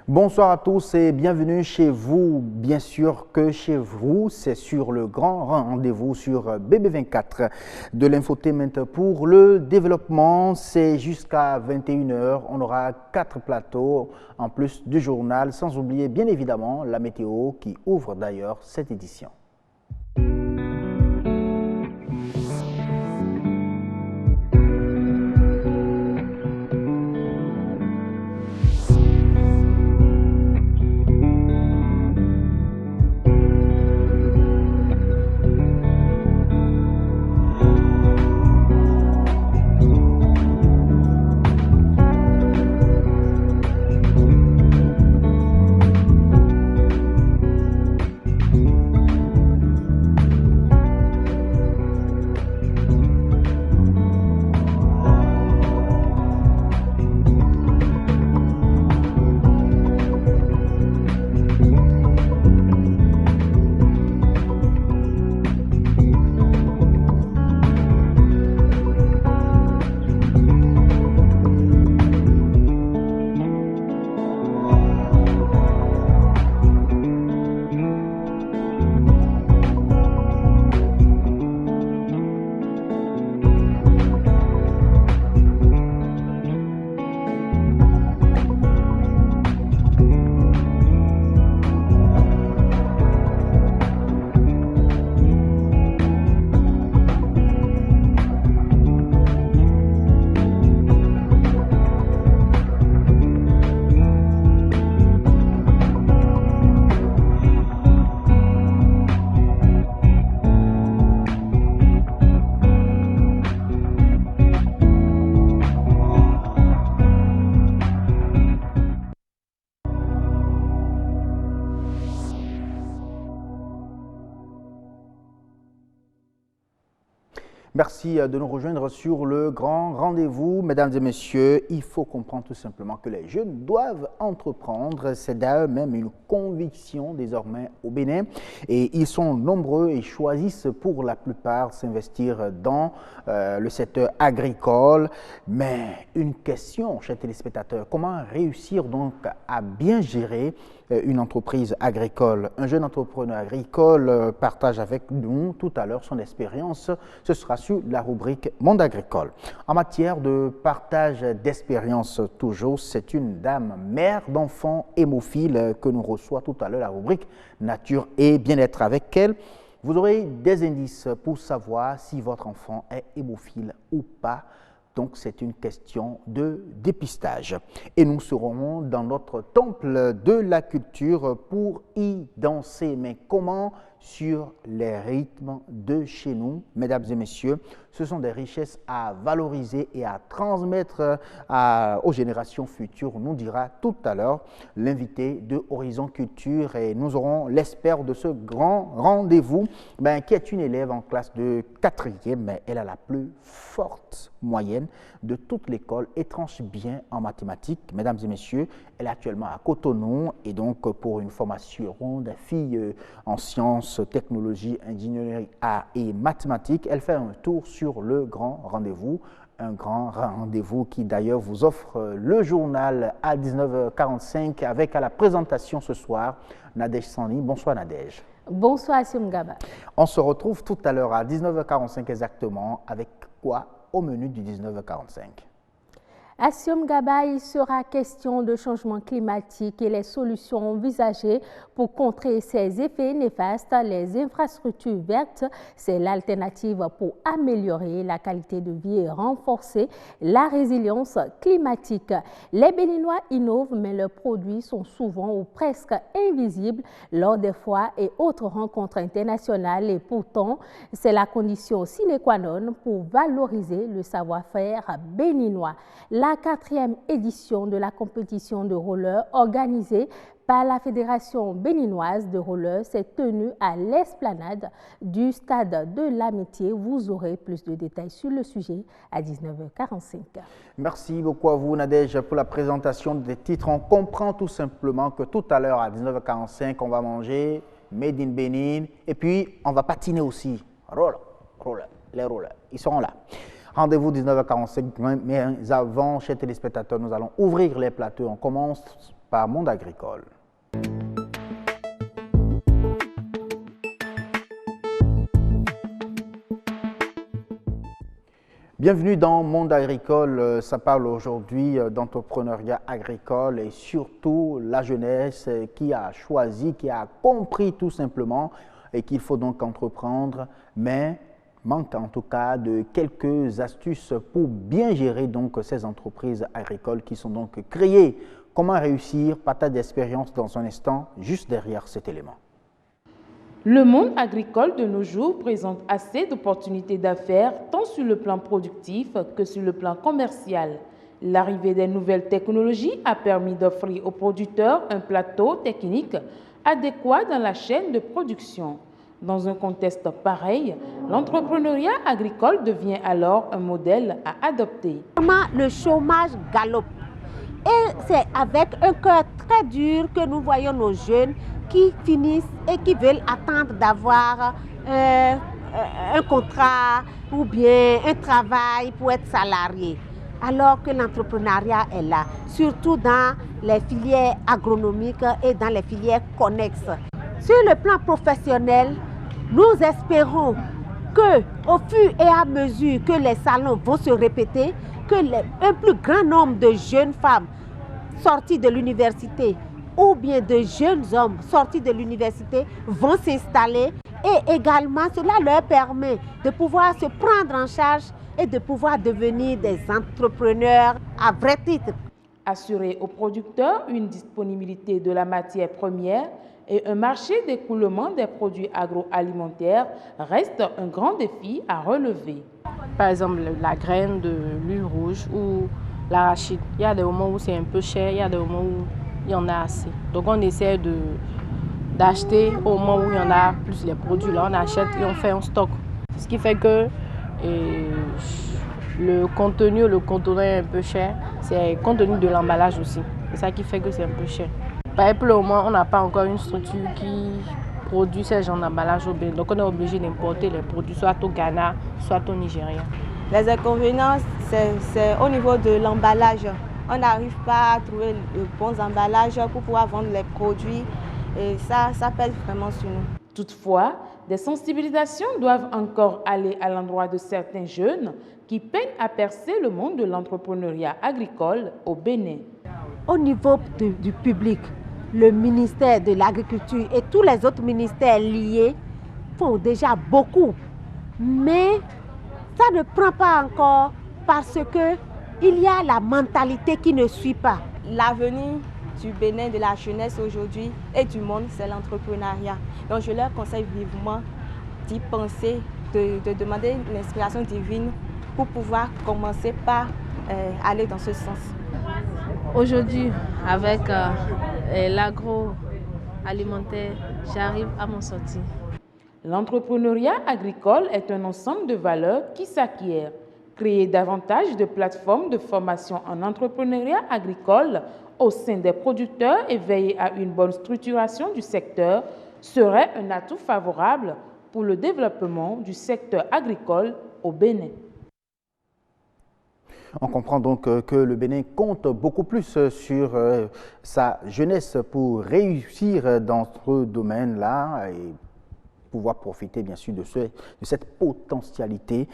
Bonsoir à tous et bienvenue chez vous. Bien sûr que chez vous, c'est sur le grand rendez-vous sur BB24 de l'infotainment pour le développement. C'est jusqu'à 21 h. On aura 4 plateaux en plus du journal, sans oublier bien évidemment la météo qui ouvre d'ailleurs cette édition. Merci de nous rejoindre sur le grand rendez-vous. Mesdames et messieurs, il faut comprendre tout simplement que les jeunes doivent entreprendre. C'est d'ailleurs même une conviction désormais au Bénin. Et ils sont nombreux et choisissent pour la plupart s'investir dans le secteur agricole. Mais une question, chers téléspectateurs, comment réussir donc à bien gérer une entreprise agricole? Un jeune entrepreneur agricole partage avec nous tout à l'heure son expérience. Ce sera sur la rubrique Monde agricole. En matière de partage d'expérience, toujours, c'est une dame mère d'enfants hémophiles que nous reçoit tout à l'heure la rubrique Nature et bien-être. Avec elle, vous aurez des indices pour savoir si votre enfant est hémophile ou pas. Donc, c'est une question de dépistage. Et nous serons dans notre temple de la culture pour y danser. Mais comment? Sur les rythmes de chez nous, mesdames et messieurs. Ce sont des richesses à valoriser et à transmettre aux générations futures, nous dira tout à l'heure l'invité de Horizon Culture. Et nous aurons l'expert de ce grand rendez-vous, qui est une élève en classe de 4e, mais elle a la plus forte moyenne de toute l'école et tranche bien en mathématiques. Mesdames et messieurs, elle est actuellement à Cotonou et donc pour une formation des filles en sciences, technologie, ingénierie, arts et mathématiques, elle fait un tour sur le grand rendez-vous. Un grand rendez-vous qui d'ailleurs vous offre le journal à 19h45 avec à la présentation ce soir Nadège Sanli. Bonsoir Nadège. Bonsoir Assioum Gaba. On se retrouve tout à l'heure à 19h45 exactement avec quoi au menu du 19h45? Assioum Gaba, il sera question de changement climatique et les solutions envisagées pour contrer ses effets néfastes. Les infrastructures vertes, c'est l'alternative pour améliorer la qualité de vie et renforcer la résilience climatique. Les Béninois innovent, mais leurs produits sont souvent ou presque invisibles lors des foires et autres rencontres internationales. Et pourtant, c'est la condition sine qua non pour valoriser le savoir-faire béninois. La 4e édition de la compétition de roller organisée par la Fédération béninoise de roller s'est tenue à l'esplanade du Stade de l'Amitié. Vous aurez plus de détails sur le sujet à 19h45. Merci beaucoup à vous Nadège pour la présentation des titres. On comprend tout simplement que tout à l'heure à 19h45, on va manger Made in Bénin et puis on va patiner aussi. Les rollers, ils seront là. Rendez-vous 19h45, mais avant, chers téléspectateurs, nous allons ouvrir les plateaux. On commence par Monde Agricole. Bienvenue dans Monde Agricole. Ça parle aujourd'hui d'entrepreneuriat agricole et surtout la jeunesse qui a choisi, qui a compris tout simplement et qu'il faut donc entreprendre, mais manque en tout cas de quelques astuces pour bien gérer donc ces entreprises agricoles qui sont donc créées. Comment réussir? Partage d'expérience dans un instant, juste derrière cet élément. Le monde agricole de nos jours présente assez d'opportunités d'affaires tant sur le plan productif que sur le plan commercial. L'arrivée des nouvelles technologies a permis d'offrir aux producteurs un plateau technique adéquat dans la chaîne de production. Dans un contexte pareil, l'entrepreneuriat agricole devient alors un modèle à adopter. Le chômage galope et c'est avec un cœur très dur que nous voyons nos jeunes qui finissent et qui veulent attendre d'avoir un contrat ou bien un travail pour être salarié. Alors que l'entrepreneuriat est là, surtout dans les filières agronomiques et dans les filières connexes. Sur le plan professionnel, nous espérons que, au fur et à mesure que les salons vont se répéter, que un plus grand nombre de jeunes femmes sorties de l'université ou bien de jeunes hommes sortis de l'université vont s'installer et également cela leur permet de pouvoir se prendre en charge et de pouvoir devenir des entrepreneurs à vrai titre. Assurer aux producteurs une disponibilité de la matière première et un marché d'écoulement des produits agroalimentaires reste un grand défi à relever. Par exemple, la graine de l'huile rouge ou l'arachide. Il y a des moments où c'est un peu cher, il y a des moments où il y en a assez. Donc on essaie d'acheter au moment où il y en a plus les produits. Là, on achète et on fait un stock. Ce qui fait que le contenu, le contenant est un peu cher. C'est le contenu de l'emballage aussi. C'est ça qui fait que c'est un peu cher. Par exemple, au moment, on n'a pas encore une structure qui produit ce genre d'emballage au Bénin. Donc on est obligé d'importer les produits soit au Ghana, soit au Nigeria. Les inconvénients, c'est au niveau de l'emballage. On n'arrive pas à trouver de bons emballages pour pouvoir vendre les produits et ça pèse vraiment sur nous. Toutefois, des sensibilisations doivent encore aller à l'endroit de certains jeunes qui peinent à percer le monde de l'entrepreneuriat agricole au Bénin. Au niveau du public, le ministère de l'Agriculture et tous les autres ministères liés font déjà beaucoup, mais ça ne prend pas encore parce que il y a la mentalité qui ne suit pas. L'avenir du Bénin, de la jeunesse aujourd'hui et du monde, c'est l'entrepreneuriat. Donc je leur conseille vivement d'y penser, de demander l'inspiration divine pour pouvoir commencer par aller dans ce sens. Aujourd'hui, avec l'agroalimentaire, j'arrive à m'en sortir. L'entrepreneuriat agricole est un ensemble de valeurs qui s'acquièrent. Créer davantage de plateformes de formation en entrepreneuriat agricole au sein des producteurs et veiller à une bonne structuration du secteur serait un atout favorable pour le développement du secteur agricole au Bénin. On comprend donc que le Bénin compte beaucoup plus sur sa jeunesse pour réussir dans ce domaine-là et pouvoir profiter bien sûr de cette potentialité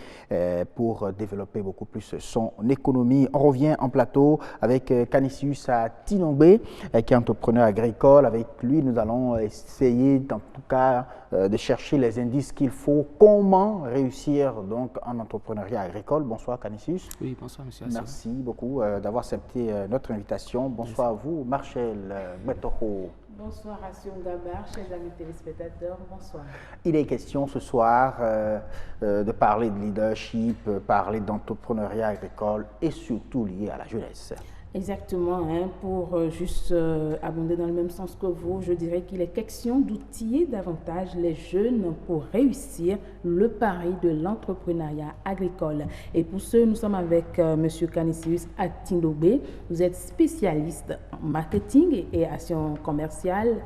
pour développer beaucoup plus son économie. On revient en plateau avec Canisius Tinongbe, qui est entrepreneur agricole. Avec lui, nous allons essayer en tout cas de chercher les indices qu'il faut. Comment réussir donc en entrepreneuriat agricole? Bonsoir Canisius. Oui, bonsoir monsieur. Merci beaucoup d'avoir accepté notre invitation. Bonsoir à vous, Marcel Betoro. Bonsoir Assion Gabar, chers amis téléspectateurs, bonsoir. Il est question ce soir de parler de leadership, parler d'entrepreneuriat agricole et surtout lié à la jeunesse. Exactement, pour juste abonder dans le même sens que vous, je dirais qu'il est question d'outiller davantage les jeunes pour réussir le pari de l'entrepreneuriat agricole. Et pour ce, nous sommes avec M. Canisius Tinongbe. Vous êtes spécialiste en marketing et action commerciale,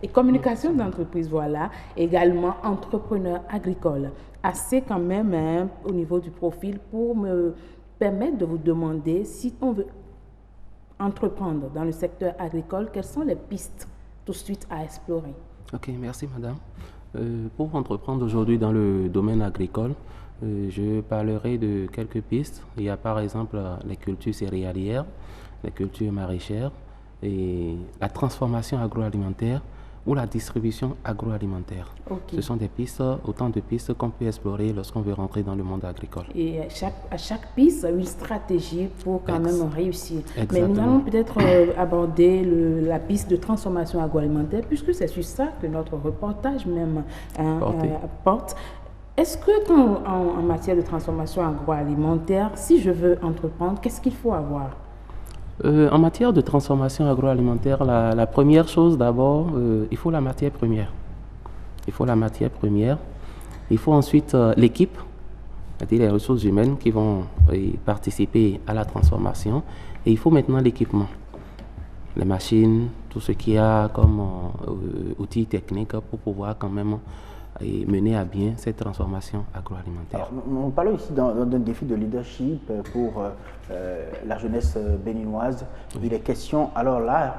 et communication d'entreprise, voilà, également entrepreneur agricole. Assez quand même au niveau du profil pour me permettre de vous demander si on veut entreprendre dans le secteur agricole, quelles sont les pistes tout de suite à explorer? Ok, merci madame. Pour entreprendre aujourd'hui dans le domaine agricole, je parlerai de quelques pistes. Il y a par exemple les cultures céréalières, les cultures maraîchères et la transformation agroalimentaire ou la distribution agroalimentaire. Okay. Ce sont des pistes, autant de pistes qu'on peut explorer lorsqu'on veut rentrer dans le monde agricole. Et à chaque piste, une stratégie pour quand même réussir. Exactement. Mais nous allons peut-être aborder la piste de transformation agroalimentaire, puisque c'est sur ça que notre reportage même porte. Est-ce que en matière de transformation agroalimentaire, si je veux entreprendre, qu'est-ce qu'il faut avoir? En matière de transformation agroalimentaire, la première chose d'abord, il faut la matière première. Il faut la matière première. Il faut ensuite l'équipe, c'est-à-dire les ressources humaines qui vont participer à la transformation. Et il faut maintenant l'équipement, les machines, tout ce qu'il y a comme outils techniques pour pouvoir quand même mener à bien cette transformation agroalimentaire. Alors, nous parlons ici d'un défi de leadership pour la jeunesse béninoise. Oui. Il est question alors là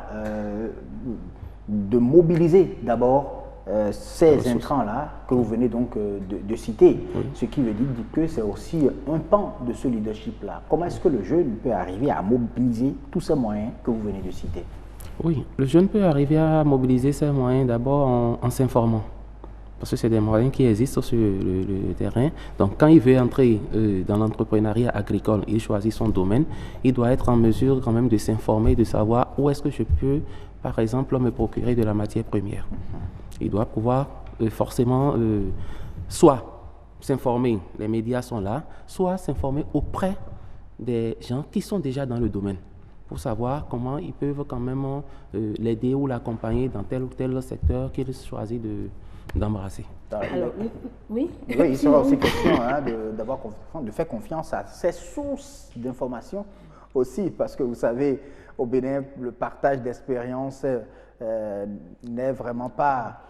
de mobiliser d'abord ces intrants-là que vous venez donc de citer, oui. Ce qui veut dire que c'est aussi un pan de ce leadership-là. Comment est-ce que le jeune peut arriver à mobiliser tous ces moyens que vous venez de citer? Oui, le jeune peut arriver à mobiliser ces moyens d'abord en s'informant. Parce que c'est des moyens qui existent sur le terrain. Donc, quand il veut entrer dans l'entrepreneuriat agricole, il choisit son domaine, il doit être en mesure quand même de s'informer, de savoir où est-ce que je peux, par exemple, me procurer de la matière première. Il doit pouvoir forcément soit s'informer, les médias sont là, soit s'informer auprès des gens qui sont déjà dans le domaine pour savoir comment ils peuvent quand même l'aider ou l'accompagner dans tel ou tel secteur qu'il choisit d'embrasser. Alors, oui. Oui, il sera aussi question de faire confiance à ces sources d'informations aussi, parce que vous savez, au Bénin, le partage d'expérience n'est vraiment pas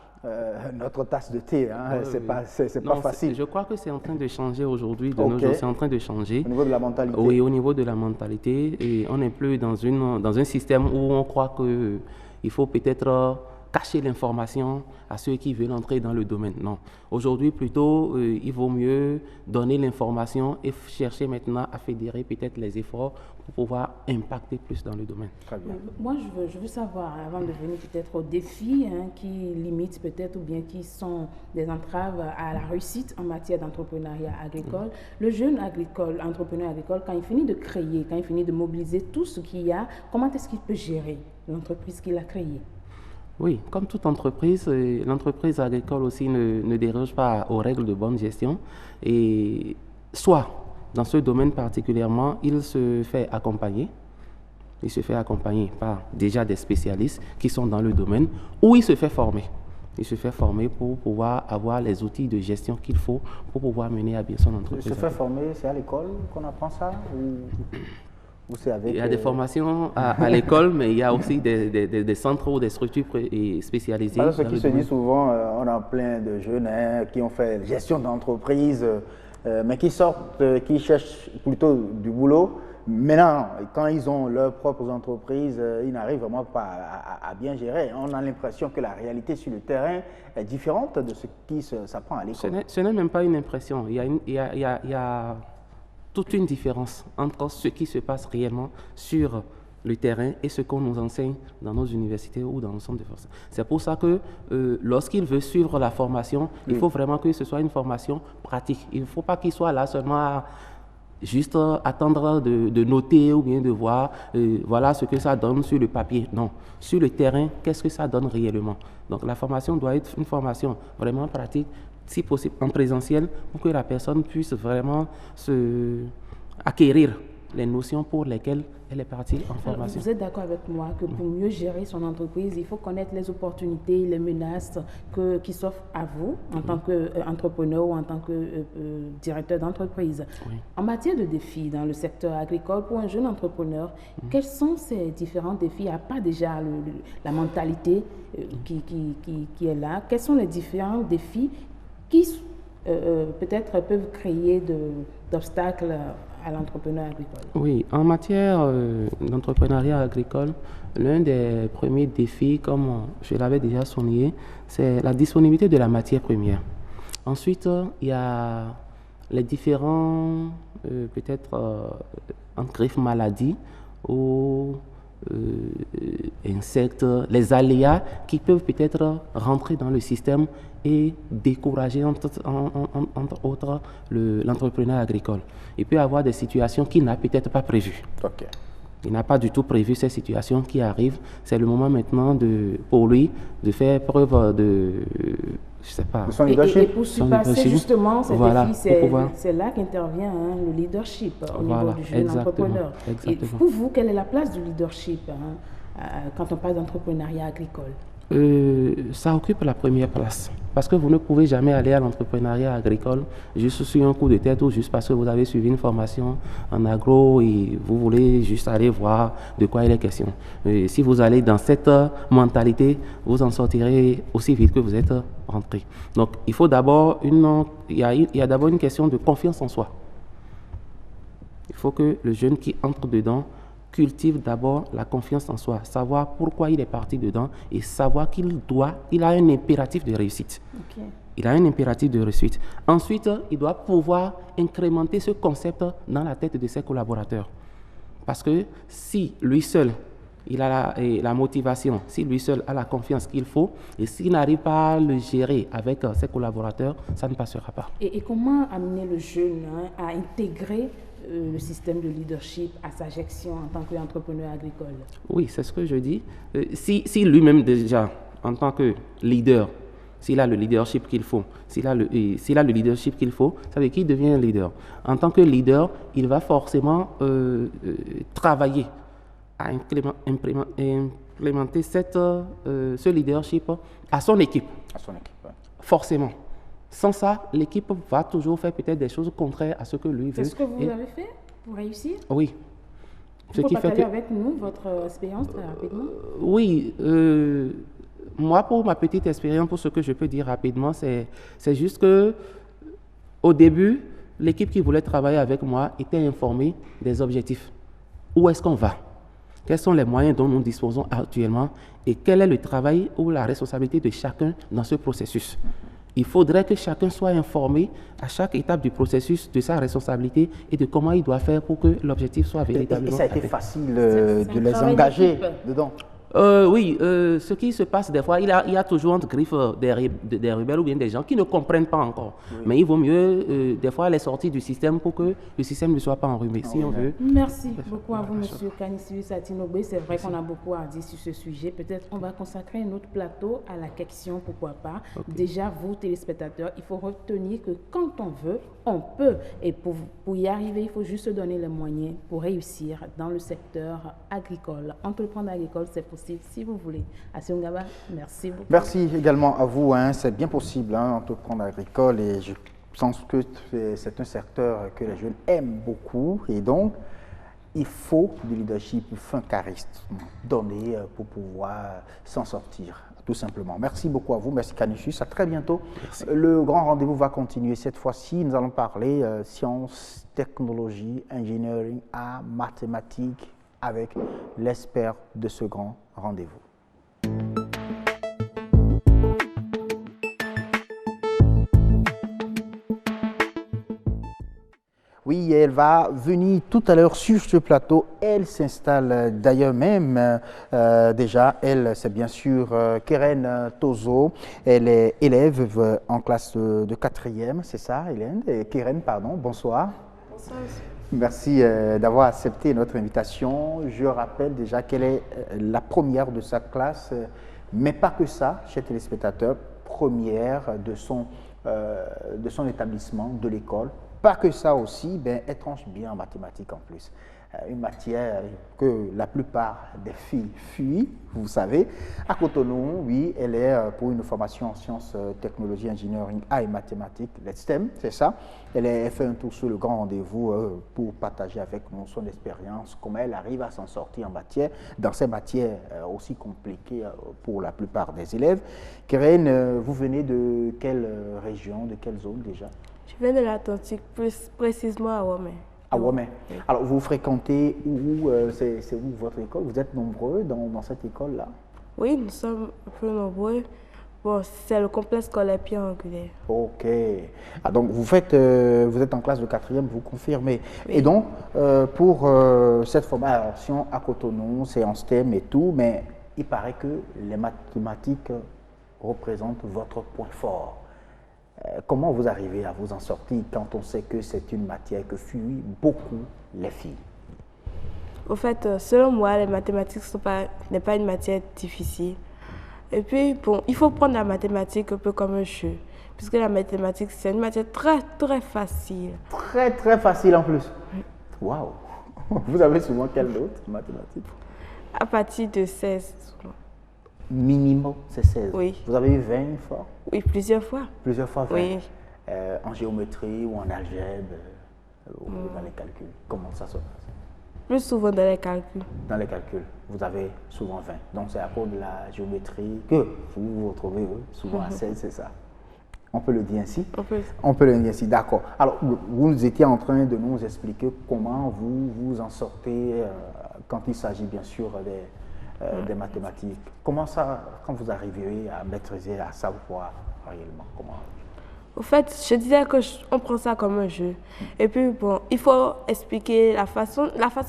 notre tasse de thé. Hein. Oui, c'est pas facile. Je crois que c'est en train de changer aujourd'hui. De nos jours, c'est en train de changer. Au niveau de la mentalité. Oui, au niveau de la mentalité. Et on n'est plus dans un système où on croit qu'il faut peut-être cacher l'information à ceux qui veulent entrer dans le domaine. Non. Aujourd'hui, plutôt, il vaut mieux donner l'information et chercher maintenant à fédérer peut-être les efforts pour pouvoir impacter plus dans le domaine. Très bien. Moi, je veux savoir, avant de venir peut-être aux défis qui limitent peut-être ou bien qui sont des entraves à la réussite en matière d'entrepreneuriat agricole. Le jeune entrepreneur agricole, quand il finit de créer, quand il finit de mobiliser tout ce qu'il y a, comment est-ce qu'il peut gérer l'entreprise qu'il a créée? Oui, comme toute entreprise, l'entreprise agricole aussi ne déroge pas aux règles de bonne gestion. Et soit, dans ce domaine particulièrement, il se fait accompagner. Il se fait accompagner par déjà des spécialistes qui sont dans le domaine, ou il se fait former. Il se fait former pour pouvoir avoir les outils de gestion qu'il faut pour pouvoir mener à bien son entreprise. Il se fait former, c'est à l'école qu'on apprend ça il y a des formations à l'école, mais il y a aussi des centres ou des structures spécialisées. Alors, ce qui se dit souvent, on a plein de jeunes qui ont fait gestion d'entreprise, mais qui sortent, qui cherchent plutôt du boulot. Maintenant, quand ils ont leurs propres entreprises, ils n'arrivent vraiment pas à bien gérer. On a l'impression que la réalité sur le terrain est différente de ce qui s'apprend à l'école. Ce n'est même pas une impression. Il y a toute une différence entre ce qui se passe réellement sur le terrain et ce qu'on nous enseigne dans nos universités ou dans nos centres de formation. C'est pour ça que lorsqu'il veut suivre la formation, il faut vraiment que ce soit une formation pratique. Il ne faut pas qu'il soit là seulement juste attendre de noter ou bien de voir voilà ce que ça donne sur le papier. Non, sur le terrain, qu'est-ce que ça donne réellement? Donc la formation doit être une formation vraiment pratique, si possible en présentiel, pour que la personne puisse vraiment acquérir les notions pour lesquelles elle est partie en formation. Vous êtes d'accord avec moi que pour mieux gérer son entreprise, il faut connaître les opportunités, les menaces qui s'offrent à vous en tant qu'entrepreneur ou en tant que directeur d'entreprise. Oui. En matière de défis dans le secteur agricole, pour un jeune entrepreneur, quels sont ces différents défis, à part déjà la mentalité qui est là? Quels sont les différents défis qui peut-être peuvent créer d'obstacles à l'entrepreneuriat agricole? Oui, en matière d'entrepreneuriat agricole, l'un des premiers défis, comme je l'avais déjà souligné, c'est la disponibilité de la matière première. Ensuite, il y a les différents, peut-être, en griffe maladies ou insectes, les aléas qui peuvent peut-être rentrer dans le système et décourager, entre autres, l'entrepreneur agricole. Il peut y avoir des situations qu'il n'a peut-être pas prévues. Ok. Il n'a pas du tout prévu ces situations qui arrivent. C'est le moment maintenant pour lui de faire preuve de, je sais pas. De son leadership. Et pour surpasser justement ces défis, c'est là qu'intervient le leadership au niveau du jeune entrepreneur. Et pour vous, quelle est la place du leadership quand on parle d'entrepreneuriat agricole? Ça occupe la première place. Parce que vous ne pouvez jamais aller à l'entrepreneuriat agricole juste sur un coup de tête ou juste parce que vous avez suivi une formation en agro et vous voulez juste aller voir de quoi il est question. Si vous allez dans cette mentalité, vous en sortirez aussi vite que vous êtes rentré. Donc, il faut d'abord il y a d'abord une question de confiance en soi. Il faut que le jeune qui entre dedans cultive d'abord la confiance en soi, savoir pourquoi il est parti dedans et savoir il a un impératif de réussite. Okay. Il a un impératif de réussite. Ensuite, il doit pouvoir incrémenter ce concept dans la tête de ses collaborateurs. Parce que si lui seul, il a la motivation, si lui seul a la confiance qu'il faut, et s'il n'arrive pas à le gérer avec ses collaborateurs, ça ne passera pas. Et comment amener le jeune à intégrer le système de leadership à sa gestion en tant qu'entrepreneur agricole? Oui, c'est ce que je dis. Si lui-même déjà, en tant que leader, s'il a le leadership qu'il faut, s'il a le leadership qu'il faut, ça veut dire qu'il devient un leader. En tant que leader, il va forcément travailler à implémenter ce leadership à son équipe. À son équipe, ouais. Forcément. Sans ça, l'équipe va toujours faire peut-être des choses contraires à ce que lui veut. C'est ce que vous avez fait pour réussir? Oui. Vous pouvez partager avec nous votre expérience très rapidement? Oui. Moi, pour ma petite expérience, pour ce que je peux dire rapidement, c'est juste que au début, l'équipe qui voulait travailler avec moi était informée des objectifs. Où est-ce qu'on va? Quels sont les moyens dont nous disposons actuellement? Et quel est le travail ou la responsabilité de chacun dans ce processus? Il faudrait que chacun soit informé à chaque étape du processus de sa responsabilité et de comment il doit faire pour que l'objectif soit véritablement atteint. Et ça a été facile de les engager dedans? Oui, ce qui se passe des fois, il y a toujours entre griffes des rebelles ou bien des gens qui ne comprennent pas encore. Oui. Mais il vaut mieux des fois les sortir du système pour que le système ne soit pas enrhumé, si on veut. Merci beaucoup à vous, M. Canisius Atinogbe. C'est vrai qu'on a beaucoup à dire sur ce sujet. Peut-être on va consacrer un autre plateau à la question, pourquoi pas. Okay. Déjà, vous, téléspectateurs, il faut retenir que quand on veut, on peut. Et pour y arriver, il faut juste se donner les moyens pour réussir dans le secteur agricole. Entreprendre agricole, c'est possible si vous voulez. Assioum Gaba, merci beaucoup. Merci également à vous. C'est bien possible, entreprendre agricole, et je pense que c'est un secteur que les jeunes aiment beaucoup, et donc il faut du leadership fincariste donné pour pouvoir s'en sortir, tout simplement. Merci beaucoup à vous. Merci Canisius. À très bientôt. Merci. Le grand rendez-vous va continuer. Cette fois-ci, nous allons parler sciences, technologie, engineering, arts, mathématiques, avec l'expert de ce grand rendez-vous. Oui, elle va venir tout à l'heure sur ce plateau. Elle s'installe d'ailleurs même déjà. Elle, c'est bien sûr Keren Tozo. Elle est élève en classe de 4e, c'est ça, Hélène? Keren, pardon, bonsoir. Bonsoir. Merci d'avoir accepté notre invitation. Je rappelle déjà qu'elle est la première de sa classe, mais pas que ça, chers téléspectateurs, première de son établissement, de l'école. Pas que ça aussi, elle tranche bien en mathématiques en plus. Une matière que la plupart des filles fuient, vous savez. À Cotonou, oui, elle est pour une formation en sciences, technologie, engineering, arts et mathématiques, les STEM, c'est ça. Elle fait un tour sur le grand rendez-vous pour partager avec nous son expérience, comment elle arrive à s'en sortir en matière, dans ces matières aussi compliquées pour la plupart des élèves. Keren, vous venez de quelle région, de quelle zone déjà? Je viens de l'Atlantique, plus précisément à Wamé. À Wamé. Oui. Alors, vous fréquentez où? C'est où votre école? Vous êtes nombreux dans cette école-là? Oui, nous sommes un peu nombreux. Bon, c'est le complexe scolaire Pierre Angulaire. Ok. Ah, donc, vous êtes en classe de 4e, vous confirmez. Oui. Et donc, pour cette formation à Cotonou, c'est en STEM et tout, mais il paraît que les mathématiques représentent votre point fort. Comment vous arrivez à vous en sortir quand on sait que c'est une matière que fuient beaucoup les filles? Au fait, selon moi, les mathématiques n'est pas une matière difficile. Et puis, bon, il faut prendre la mathématique un peu comme un jeu, puisque la mathématique, c'est une matière très, très facile. Très, très facile en plus. Waouh! Vous avez souvent quelle note en mathématiques? À partir de 16, souvent. Minimum, c'est 16. Oui. Vous avez eu 20 une fois? Oui, plusieurs fois. Plusieurs fois 20. Oui. En géométrie ou en algèbre, ou dans les calculs. Comment ça se passe? Plus souvent dans les calculs. Dans les calculs, vous avez souvent 20. Donc c'est à cause de la géométrie que vous vous retrouvez souvent à 16, c'est ça? On peut le dire ainsi? On peut le dire ainsi, d'accord. Alors, vous étiez en train de nous expliquer comment vous vous en sortez quand il s'agit bien sûr des mathématiques. Comment ça, quand vous arrivez à maîtriser, à savoir réellement comment? Au fait, je disais qu'on prend ça comme un jeu. Et puis, bon, il faut expliquer la façon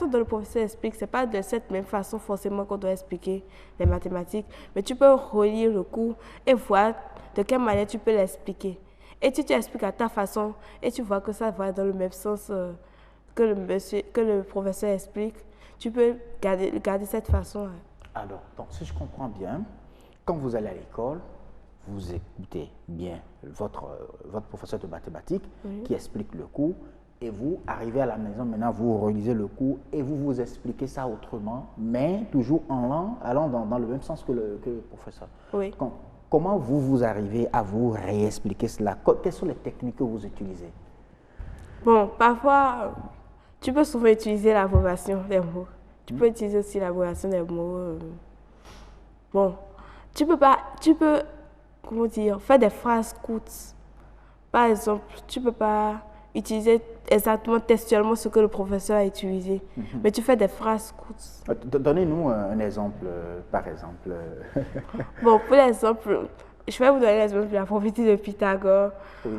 dont le professeur explique. Ce n'est pas de cette même façon forcément qu'on doit expliquer les mathématiques. Mais tu peux relire le cours et voir de quelle manière tu peux l'expliquer. Et tu expliques à ta façon et tu vois que ça va dans le même sens que le professeur explique. Tu peux garder cette façon. Alors, donc, si je comprends bien, quand vous allez à l'école, vous écoutez bien votre professeur de mathématiques qui explique le cours et vous arrivez à la maison, maintenant vous relisez le cours et vous vous expliquez ça autrement, mais toujours allant dans le même sens que le professeur. Oui. Comment vous arrivez à vous réexpliquer cela? Quelles sont les techniques que vous utilisez? Bon, parfois, tu peux souvent utiliser l'abrégation des mots. Tu peux utiliser aussi l'abrégation des mots. Bon, tu peux comment dire, faire des phrases courtes. Par exemple, tu ne peux pas utiliser exactement textuellement ce que le professeur a utilisé, mais tu fais des phrases courtes. Donnez-nous un exemple, par exemple. Bon, pour l'exemple, je vais vous donner l'exemple de la propriété de Pythagore. Oui.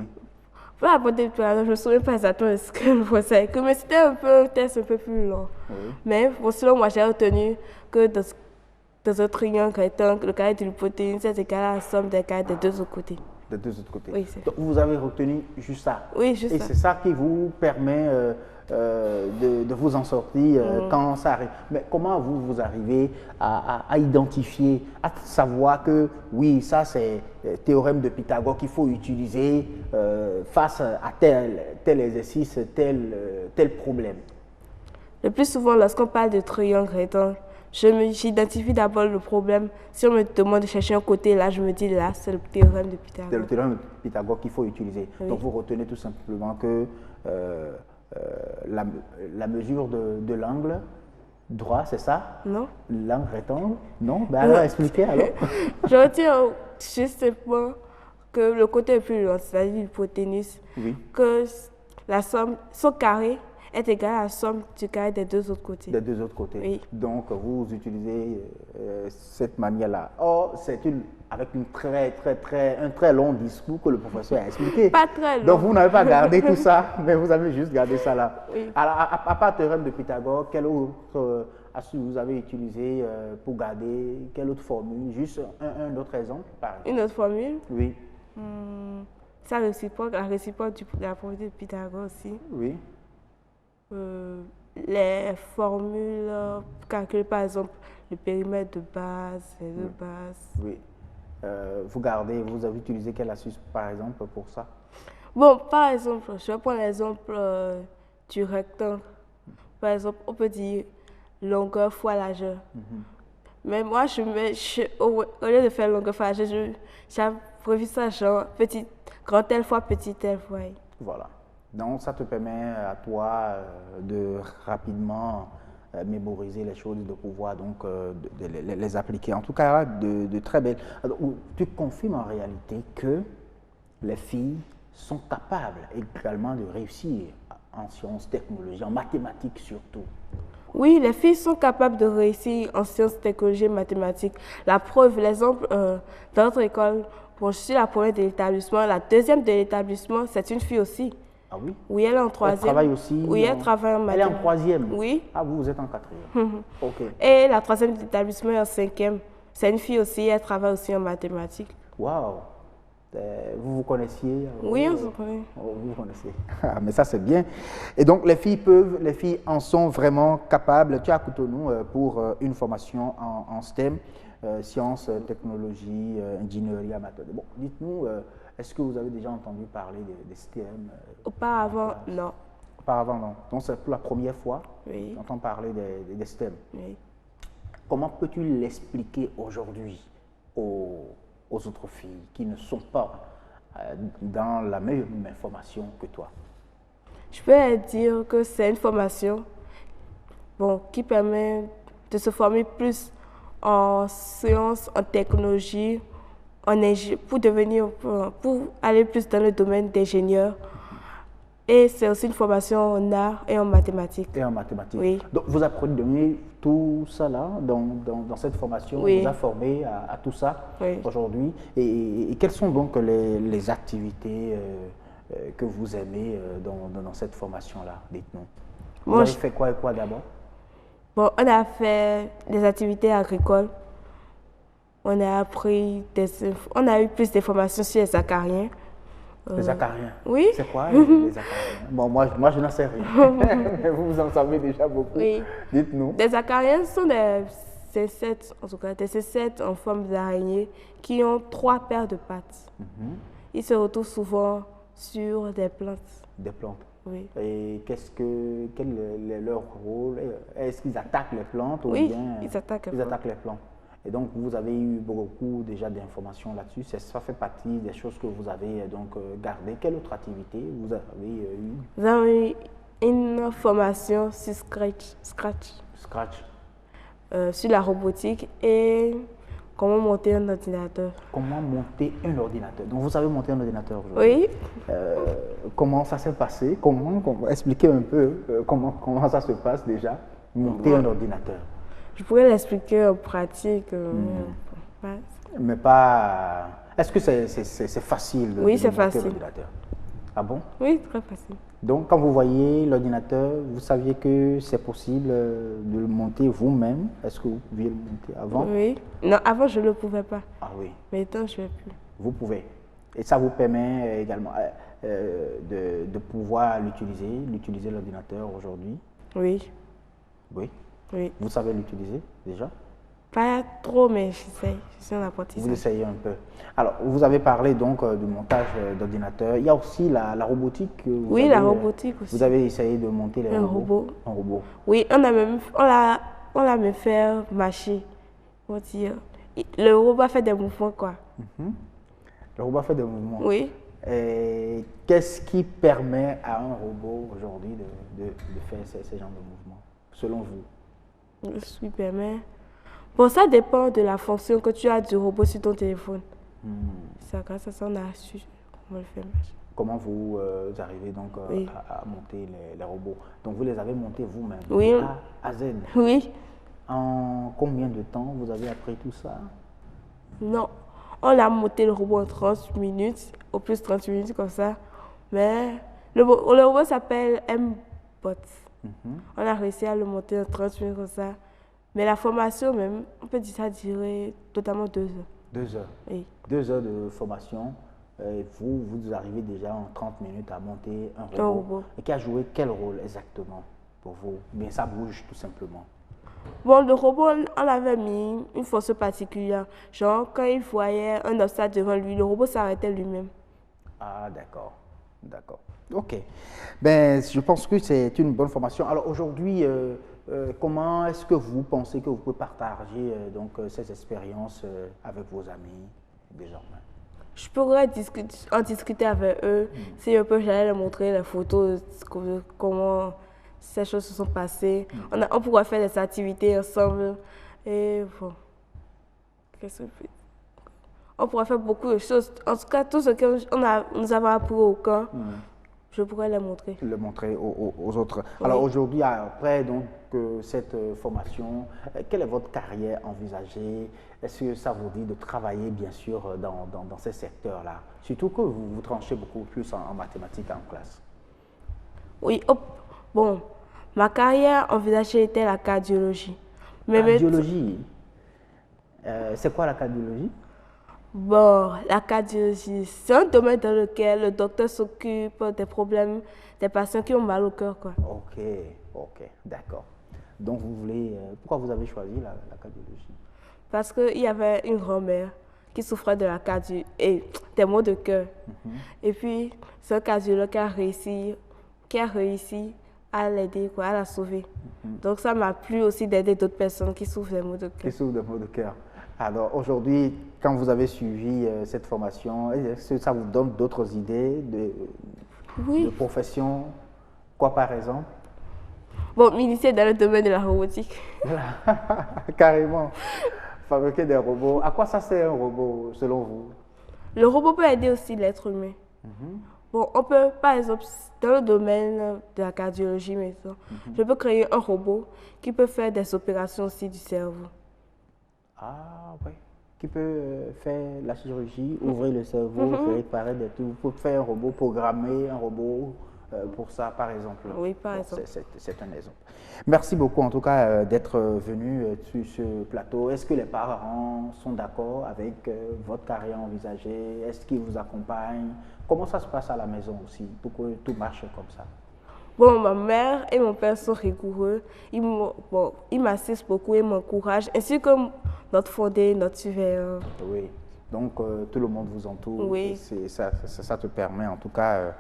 Pour la propriété de Pythagore, je ne me souviens pas exactement ce que le professeur a écrit, mais c'était un test un peu plus long. Oui. Mais bon, selon moi, j'ai retenu que dans un triangle rectangle, le carré de l'hypoténuse est égal à la somme des carrés des deux autres côtés. Des deux autres côtés. Oui, donc, vous avez retenu juste ça? Oui, juste ça. Et c'est ça qui vous permet de vous en sortir quand ça arrive. Mais comment vous arrivez à identifier, à savoir que oui, ça c'est le théorème de Pythagore qu'il faut utiliser face à tel exercice, tel problème? Le plus souvent, lorsqu'on parle de triangle rectangle, j'identifie d'abord le problème. Si on me demande de chercher un côté, là, je me dis là, c'est le théorème de Pythagore. C'est le théorème de Pythagore qu'il faut utiliser. Oui. Donc vous retenez tout simplement que la mesure de l'angle droit, c'est ça? Non. L'angle rectangle? Non? Ben alors, expliquez alors. Je retiens juste simplement que le côté est plus long, c'est-à-dire l'hypoténuse, que la somme, son carré, est égal à la somme du carré des deux autres côtés. Des deux autres côtés. Oui. Donc, vous utilisez cette manière-là. Or, c'est avec un très long discours que le professeur a expliqué. Pas très long. Donc, vous n'avez pas gardé tout ça, mais vous avez juste gardé ça là. Oui. Alors, à part le théorème de Pythagore, quelle autre astuce vous avez utilisé pour garder? Quelle autre formule? Juste un autre exemple, par exemple. Une autre formule? Oui. Ça, la réciproque de la propriété de Pythagore aussi. Oui. Les formules pour calculer par exemple le périmètre de base, les deux bases. Oui. Vous avez utilisé quelle astuce par exemple pour ça? Bon, par exemple, je vais prendre l'exemple du rectangle. Par exemple, on peut dire longueur fois largeur. Mais moi, au lieu de faire longueur fois largeur, j'ai prévu ça genre grand L fois petit L fois. Voilà. Donc, ça te permet à toi de rapidement mémoriser les choses, de pouvoir donc les appliquer. En tout cas, de très belles. Alors, tu confirmes en réalité que les filles sont capables également de réussir en sciences, technologies, en mathématiques surtout? Oui, les filles sont capables de réussir en sciences, technologies et mathématiques. La preuve, l'exemple, dans notre école, bon, je suis la première de l'établissement. La deuxième de l'établissement, c'est une fille aussi. Ah oui? Oui, elle est en troisième. Elle travaille aussi? Oui, elle travaille en mathématiques. Elle est en troisième? Oui. Ah, vous êtes en quatrième? Ok. Et la troisième de l'établissement est en cinquième. C'est une fille aussi, elle travaille aussi en mathématiques. Waouh! Vous vous connaissiez? Oui, on se connaît. Vous vous connaissez. Ah, mais ça, c'est bien. Et donc, les filles en sont vraiment capables. Tu es à Cotonou pour une formation en STEM, sciences, technologies, ingénierie, amateur. Bon, dites-nous, est-ce que vous avez déjà entendu parler des STEM? Auparavant, non. Auparavant, non. Donc, c'est pour la première fois Oui. que tu entends parler des STEM. Oui. Comment peux-tu l'expliquer aujourd'hui aux autres filles qui ne sont pas dans la même information que toi? Je peux dire que c'est une formation qui permet de se former plus en sciences, en technologie, pour aller plus dans le domaine d'ingénieur. Et c'est aussi une formation en art et en mathématiques. Et en mathématiques. Oui. Donc, vous apprenez tout ça là, dans cette formation, oui. On vous a formé à tout ça oui. aujourd'hui. Et quelles sont donc les activités que vous aimez dans cette formation-là? Dites-nous. Vous avez fait quoi et quoi d'abord? Bon, on a fait des activités agricoles. On a on a eu plus d'informations sur les acariens. Les acariens? Oui. C'est quoi les acariens? Bon, moi je n'en sais rien. Mais vous en savez déjà beaucoup. Oui. Dites-nous. Les acariens sont des insectes, en tout cas, des insectes en forme d'araignée qui ont 3 paires de pattes. Ils se retrouvent souvent sur des plantes. Des plantes? Oui. Et quel est leur rôle? Est-ce qu'ils attaquent les plantes? Oui, ou bien ils attaquent les plantes. Et donc, vous avez eu beaucoup déjà d'informations là-dessus. Ça fait partie des choses que vous avez donc gardées. Quelle autre activité vous avez eu? Nous avons eu une formation sur Scratch. Sur la robotique et comment monter un ordinateur. Comment monter un ordinateur? Donc, vous savez monter un ordinateur aujourd'hui? Oui. Comment ça s'est passé? Expliquez un peu comment ça se passe déjà, monter un ordinateur. Je pourrais l'expliquer en pratique. Mais pas... Est-ce que c'est facile de monter l'ordinateur? Ah bon? Oui, très facile. Donc, quand vous voyez l'ordinateur, vous saviez que c'est possible de le monter vous-même? Est-ce que vous pouviez le monter avant? Oui. Non, avant, je ne le pouvais pas. Ah oui. Maintenant, je ne vais plus. Vous pouvez. Et ça vous permet également de pouvoir l'utiliser l'ordinateur aujourd'hui? Oui. Oui? Oui. Vous savez l'utiliser déjà? Pas trop, mais j'essaie. Je suis en apprentissage. Vous essayez un peu. Alors, vous avez parlé donc du montage d'ordinateur. Il y a aussi la robotique. Oui, la robotique aussi. Vous avez essayé de monter un robot. Un robot. Oui, on l'a même fait marcher. On dire. Le robot fait des mouvements, quoi. Le robot fait des mouvements? Oui. Et qu'est-ce qui permet à un robot aujourd'hui de faire ces genres de mouvements, selon vous? Ce qui permet... Bon, ça dépend de la fonction que tu as du robot sur ton téléphone. C'est grâce à ça on a su comment le faire. Comment vous arrivez donc à monter les robots? Donc vous les avez montés vous-même? Oui. A à Z? Oui. En combien de temps vous avez appris tout ça? Non, on a monté le robot en 30 minutes, au plus 30 minutes comme ça. Mais le robot s'appelle M-Bot. On a réussi à le monter en 30 minutes comme ça. Mais la formation même, on peut dire ça durer totalement 2 heures. 2 heures? Oui. 2 heures de formation. Et vous arrivez déjà en 30 minutes à monter un robot. Et qui a joué quel rôle exactement pour vous? Bien, ça bouge tout simplement. Bon, le robot, on avait mis une force particulière. Genre, quand il voyait un obstacle devant lui, le robot s'arrêtait lui-même. Ah, d'accord. D'accord. OK. Ben, je pense que c'est une bonne formation. Alors, aujourd'hui, comment est-ce que vous pensez que vous pouvez partager ces expériences avec vos amis désormais? Je pourrais en discuter avec eux. Si un peu, j'allais leur montrer les photos, comment ces choses se sont passées. On pourrait faire des activités ensemble. Et bon, on pourrait faire beaucoup de choses. En tout cas, tout ce que nous avons appris au camp, je pourrais les montrer. Le montrer aux autres. Oui. Alors aujourd'hui, après donc, cette formation, quelle est votre carrière envisagée? Est-ce que ça vous dit de travailler bien sûr dans ces secteurs-là? Surtout que vous vous tranchez beaucoup plus en mathématiques en classe. Oui, bon, ma carrière envisagée était la cardiologie. Cardiologie? C'est quoi la cardiologie? Bon, la cardiologie, c'est un domaine dans lequel le docteur s'occupe des problèmes des patients qui ont mal au cœur, quoi. Ok, d'accord. Donc vous voulez, pourquoi vous avez choisi la cardiologie? Parce qu'il y avait une grand-mère qui souffrait de la et des maux de cœur. Et puis, ce cardiologue qui a réussi à l'aider, à la sauver. Donc ça m'a plu aussi d'aider d'autres personnes qui souffrent des maux de cœur. Qui souffrent des maux de cœur. Alors aujourd'hui, quand vous avez suivi cette formation, est-ce que ça vous donne d'autres idées de profession? Quoi par exemple? Bon, m'initier dans le domaine de la robotique. Carrément. Fabriquer des robots. À quoi ça sert un robot selon vous? Le robot peut aider aussi l'être humain. Bon, on peut, par exemple, dans le domaine de la cardiologie maintenant, je peux créer un robot qui peut faire des opérations aussi du cerveau. Ah oui, qui peut faire la chirurgie, ouvrir le cerveau, réparer des trucs. Vous pouvez faire un robot, programmer un robot pour ça, par exemple. Oui, par exemple. C'est un exemple. Merci beaucoup, en tout cas, d'être venu sur ce plateau. Est-ce que les parents sont d'accord avec votre carrière envisagée? Est-ce qu'ils vous accompagnent? Comment ça se passe à la maison aussi, pour que tout marche comme ça? Bon, ma mère et mon père sont rigoureux. Ils m'assistent beaucoup et m'encouragent, ainsi que notre fondé, notre surveillant. Oui, donc tout le monde vous entoure. Oui. Ça te permet en tout cas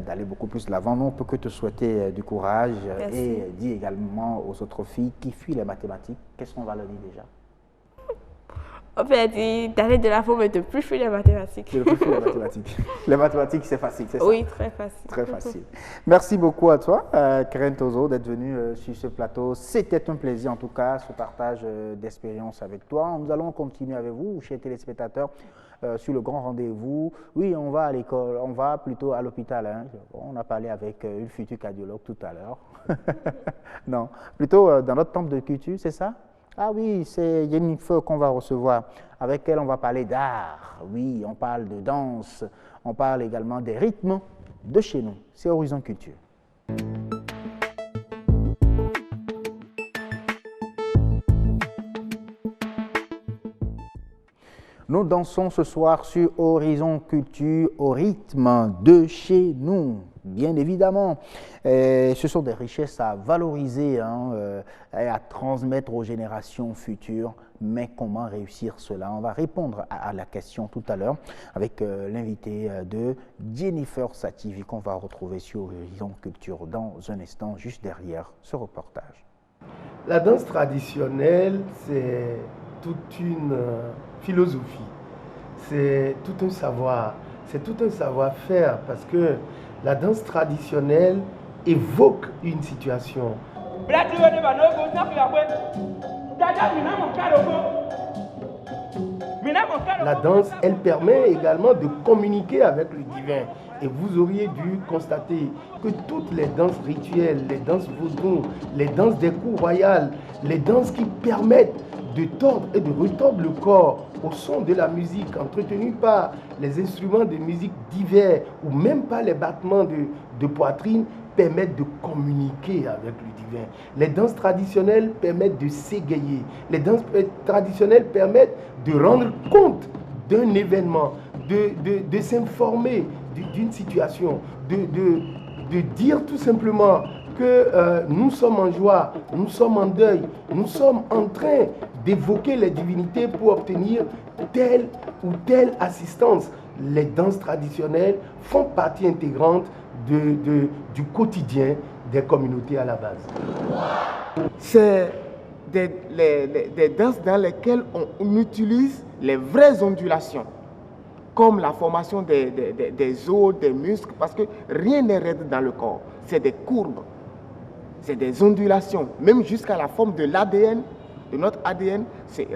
d'aller beaucoup plus de l'avant. Nous, on ne peut que te souhaiter du courage. Merci. Et dire également aux autres filles qui fuient les mathématiques, qu'est-ce qu'on va leur dire déjà? On peut dire d'aller de l'avant, mais de plus fuir les mathématiques. De plus fuir les mathématiques. Les mathématiques, c'est facile, c'est ça? Oui, très facile. Très facile. Merci beaucoup à toi, Keren Tozo, d'être venu sur ce plateau. C'était un plaisir, en tout cas, ce partage d'expérience avec toi. Nous allons continuer avec vous, chers téléspectateurs, sur le grand rendez-vous. Oui, on va à l'école, on va plutôt à l'hôpital. Hein. On a parlé avec une future cardiologue tout à l'heure. Non, plutôt dans notre temple de culture, c'est ça? Ah oui, c'est Jennifer qu'on va recevoir. Avec elle, on va parler d'art. Oui, on parle de danse. On parle également des rythmes de chez nous. C'est Horizon Culture. Nous dansons ce soir sur Horizon Culture au rythme de chez nous, bien évidemment. Ce sont des richesses à valoriser et à transmettre aux générations futures. Mais comment réussir cela? On va répondre à la question tout à l'heure avec l'invité de Jennifer Sativi qu'on va retrouver sur Horizon Culture dans un instant, juste derrière ce reportage. La danse traditionnelle, c'est toute une philosophie, c'est tout un savoir, c'est tout un savoir-faire parce que la danse traditionnelle évoque une situation. La danse, elle permet également de communiquer avec le divin. Et vous auriez dû constater que toutes les danses rituelles, les danses vaudou, les danses des cours royales, les danses qui permettent de tordre et de retordre le corps au son de la musique entretenue par les instruments de musique divers ou même par les battements de poitrine permettent de communiquer avec le divin. Les danses traditionnelles permettent de s'égayer. Les danses traditionnelles permettent de rendre compte d'un événement, de s'informer d'une situation, de dire tout simplement que nous sommes en joie, nous sommes en deuil, nous sommes en train d'évoquer les divinités pour obtenir telle ou telle assistance. Les danses traditionnelles font partie intégrante du quotidien des communautés à la base. C'est des danses dans lesquelles on utilise les vraies ondulations, comme la formation des os, des muscles, parce que rien n'est raide dans le corps. C'est des courbes, c'est des ondulations, même jusqu'à la forme de l'ADN, de notre ADN, c'est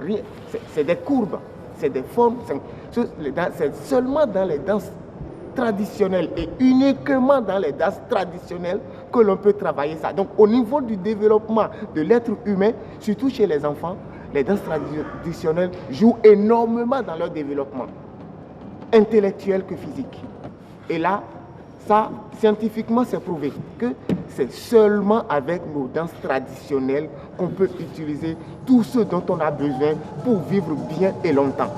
des courbes, c'est des formes. C'est seulement dans les danses traditionnelles et uniquement dans les danses traditionnelles que l'on peut travailler ça. Donc au niveau du développement de l'être humain, surtout chez les enfants, les danses traditionnelles jouent énormément dans leur développement, intellectuel que physique. Et là, ça, scientifiquement, c'est prouvé que c'est seulement avec nos danses traditionnelles qu'on peut utiliser tout ce dont on a besoin pour vivre bien et longtemps.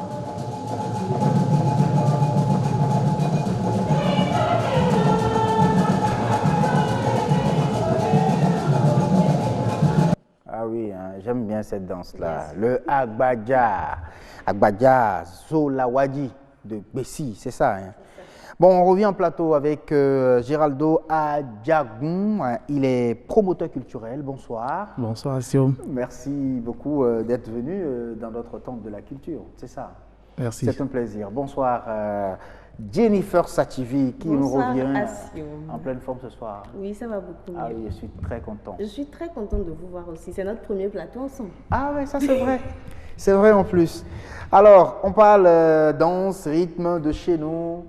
Ah oui, hein, j'aime bien cette danse-là. Le Agbadja. Agbadja Zolawadi de Bessi, c'est ça. Hein. Bon, on revient en plateau avec Géraldo Adjagoum. Il est promoteur culturel. Bonsoir. Bonsoir, Siom. Merci beaucoup d'être venu dans notre temple de la culture. C'est ça. Merci. C'est un plaisir. Bonsoir. Jennifer Sativi qui nous revient en pleine forme ce soir. Oui, ça va beaucoup mieux. Ah oui, je suis très content. Je suis très contente de vous voir aussi. C'est notre premier plateau ensemble. Ah oui, ça c'est vrai. C'est vrai en plus. Alors, on parle danse, rythme de chez nous,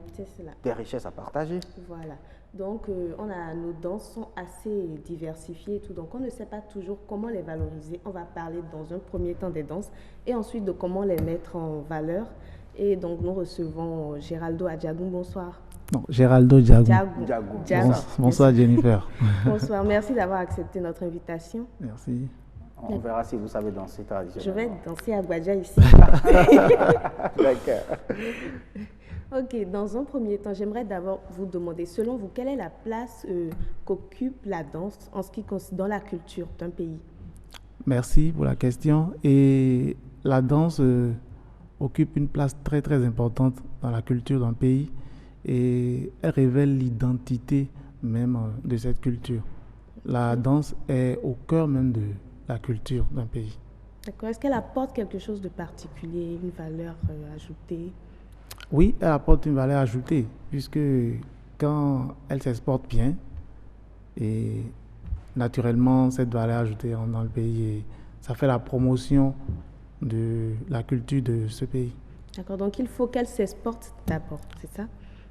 des richesses à partager. Voilà. Donc, nos danses sont assez diversifiées et tout. Donc, on ne sait pas toujours comment les valoriser. On va parler dans un premier temps des danses et ensuite de comment les mettre en valeur. Et donc, nous recevons Géraldo Adjagoum. Bonsoir. Non, Géraldo Adjagoum. Bonsoir, Jennifer. Bonsoir. Merci d'avoir accepté notre invitation. Merci. On verra si vous savez danser traditionnellement. Je vais danser à Agbadja ici. D'accord. Ok, dans un premier temps, j'aimerais d'abord vous demander, selon vous, quelle est la place qu'occupe la danse en ce qui concerne dans la culture d'un pays? Merci pour la question. Et la danse occupe une place très très importante dans la culture d'un pays et elle révèle l'identité même de cette culture. La danse est au cœur même de la culture d'un pays. D'accord. Est-ce qu'elle apporte quelque chose de particulier, une valeur ajoutée? Oui, elle apporte une valeur ajoutée, puisque quand elle s'exporte bien, et naturellement, cette valeur ajoutée rentre dans le pays et ça fait la promotion de la culture de ce pays. D'accord. Donc, il faut qu'elle s'exporte d'abord, c'est ça?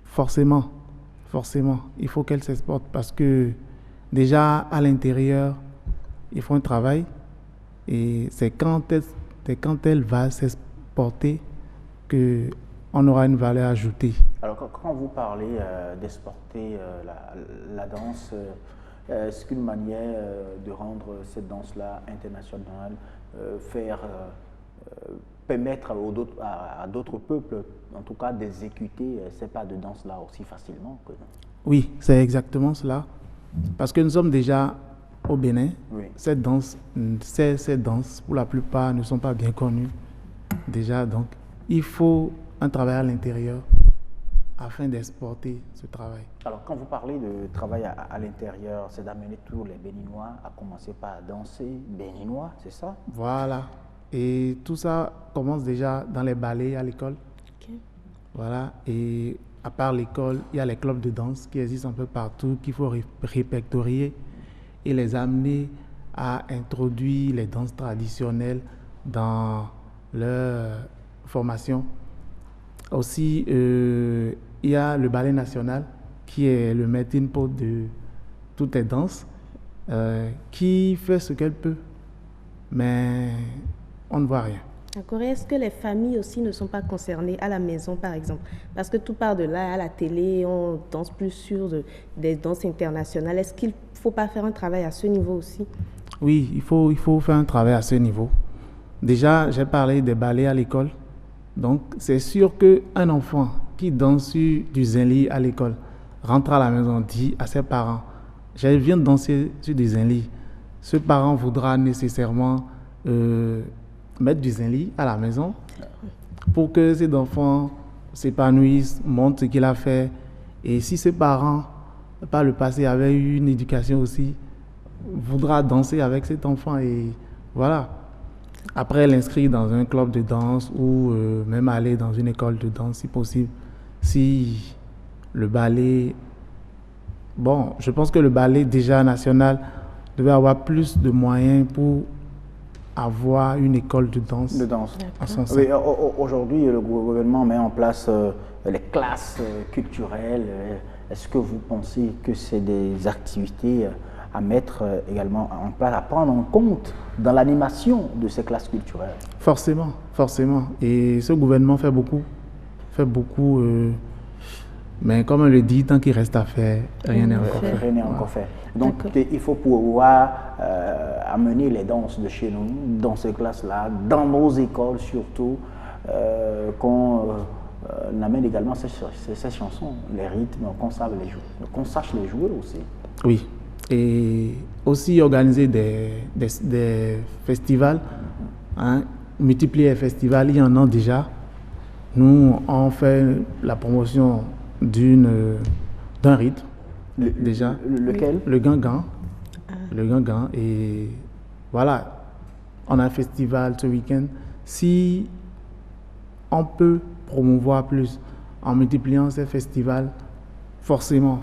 Forcément. Il faut qu'elle s'exporte parce que déjà, à l'intérieur, il faut un travail et c'est quand elle va s'exporter qu'on aura une valeur ajoutée. Alors, quand vous parlez d'exporter la danse, est-ce qu'une manière de rendre cette danse-là internationale, permettre à d'autres peuples, en tout cas, d'exécuter ces pas de danse-là aussi facilement que... Oui, c'est exactement cela. Parce que nous sommes déjà au Bénin. Oui. Ces danses, pour la plupart, ne sont pas bien connues déjà. Donc, il faut un travail à l'intérieur afin d'exporter ce travail. Alors, quand vous parlez de travail à l'intérieur, c'est d'amener tous les Béninois à commencer par danser béninois, c'est ça? Voilà. Et tout ça commence déjà dans les ballets à l'école. Okay. Voilà. Et à part l'école, il y a les clubs de danse qui existent un peu partout, qu'il faut répertorier et les amener à introduire les danses traditionnelles dans leur formation. Aussi, il y a le ballet national qui est le melting pot de toutes les danses, qui fait ce qu'elle peut, mais on ne voit rien. D'accord. Est-ce que les familles aussi ne sont pas concernées à la maison, par exemple? Parce que tout part de là, à la télé, on danse plus sur des danses internationales. Est-ce qu'il ne faut pas faire un travail à ce niveau aussi? Oui, il faut faire un travail à ce niveau. Déjà, j'ai parlé des ballets à l'école. Donc, c'est sûr qu'un enfant qui danse sur du zinli à l'école rentre à la maison, dit à ses parents, je viens de danser sur du zinli. Ce parent voudra nécessairement mettre du zinli à la maison pour que cet enfant s'épanouisse, montre ce qu'il a fait. Et si ses parents, par le passé, avaient eu une éducation aussi, voudra danser avec cet enfant et voilà. Après, l'inscrire dans un club de danse ou même aller dans une école de danse si possible. Si le ballet... Bon, je pense que le ballet déjà national devait avoir plus de moyens pour avoir une école de danse. À son sein. Oui, aujourd'hui, le gouvernement met en place les classes culturelles. Est-ce que vous pensez que c'est des activités à mettre également en place, à prendre en compte dans l'animation de ces classes culturelles? Forcément, forcément. Et ce gouvernement fait beaucoup. Mais comme on le dit, tant qu'il reste à faire, rien n'est encore fait. Rien n'est encore fait. Donc, il faut pouvoir amener les danses de chez nous, dans ces classes-là, dans nos écoles surtout, qu'on amène également ces chansons, les rythmes, qu'on sache les jouer aussi. Oui. Et aussi organiser des festivals, multiplier les festivals, il y en a déjà. Nous, on fait la promotion d'un rythme, déjà. Lequel? Le gangan. Le gangan. Et voilà, on a un festival ce week-end. Si on peut promouvoir plus en multipliant ces festivals, forcément,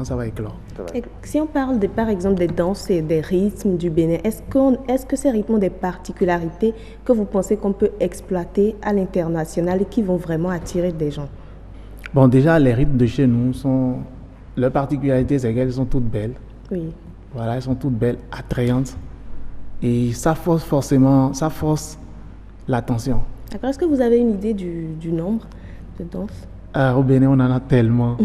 ça va éclore. Et si on parle par exemple des danses et des rythmes du Bénin, est-ce que ces rythmes ont des particularités que vous pensez qu'on peut exploiter à l'international et qui vont vraiment attirer des gens? Bon, déjà, les rythmes de chez nous leur particularité, c'est qu'elles sont toutes belles. Oui. Voilà, elles sont toutes belles, attrayantes. Et ça force l'attention. D'accord. Est-ce que vous avez une idée du nombre de danses? Au Bénin, on en a tellement.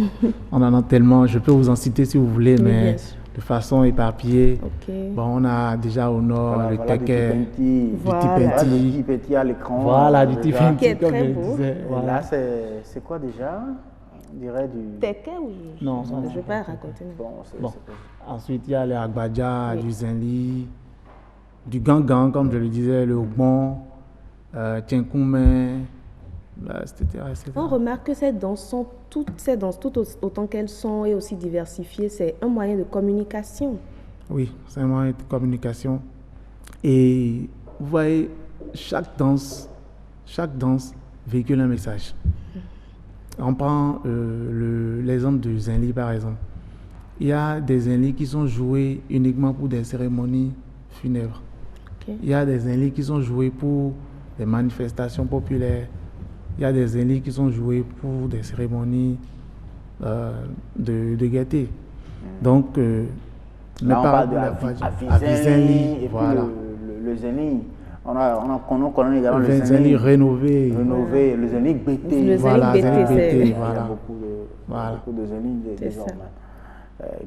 Je peux vous en citer si vous voulez, mais de façon éparpillée. Okay. Bon, on a déjà au nord le Teke, du Tipenti à l'écran. Voilà, du Tipenti, comme je disais. Voilà. Là, c'est quoi déjà? On dirait du... Teke ou... Non, je ne vais pas raconter. Bon. Ensuite, il y a le Agbadja, du Zinli, du Gangan, comme je le disais, le Ogbon, Tienkoumé, etc. On remarque que toutes ces danses, tout autant qu'elles sont et aussi diversifiées, c'est un moyen de communication. Oui, c'est un moyen de communication. Et vous voyez, chaque danse véhicule un message. On prend l'exemple du Zinli, par exemple. Il y a des Zinli qui sont joués uniquement pour des cérémonies funèbres. Okay. Il y a des Zinli qui sont joués pour des manifestations populaires. Il y a des Zinli qui sont joués pour des cérémonies de gaieté. Donc, là, on parle de Zinli, et voilà. Puis le Zinli, on connaît également le Zinli rénové, le Zinli Bété. Voilà, il y a beaucoup de Zinli désormais.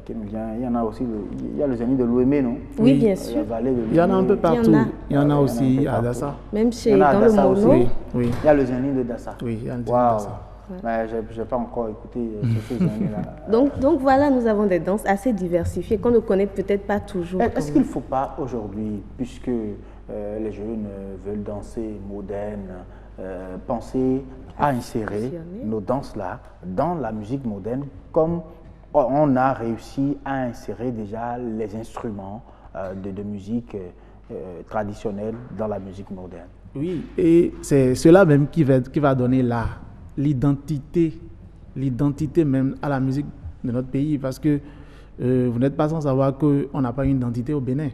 Il y en a aussi, il y a le Zinli de l'Ouémé, non? Oui, bien sûr. Il y en a un peu partout. Il y en a aussi à Dassa. Même dans le Mono. Oui. Il y a le Zinli de Dassa. Oui, il y a le Zinli de Dassa. Mais je n'ai pas encore écouté ce Zinli-là. Donc voilà, nous avons des danses assez diversifiées qu'on ne connaît peut-être pas toujours. Est-ce qu'il ne faut pas aujourd'hui, puisque les jeunes veulent danser moderne, penser à insérer nos danses-là dans la musique moderne, comme on a réussi à insérer déjà les instruments de musique traditionnelle dans la musique moderne? Oui, et c'est cela même qui va donner l'identité même à la musique de notre pays, parce que vous n'êtes pas sans savoir qu'on n'a pas une identité au Bénin.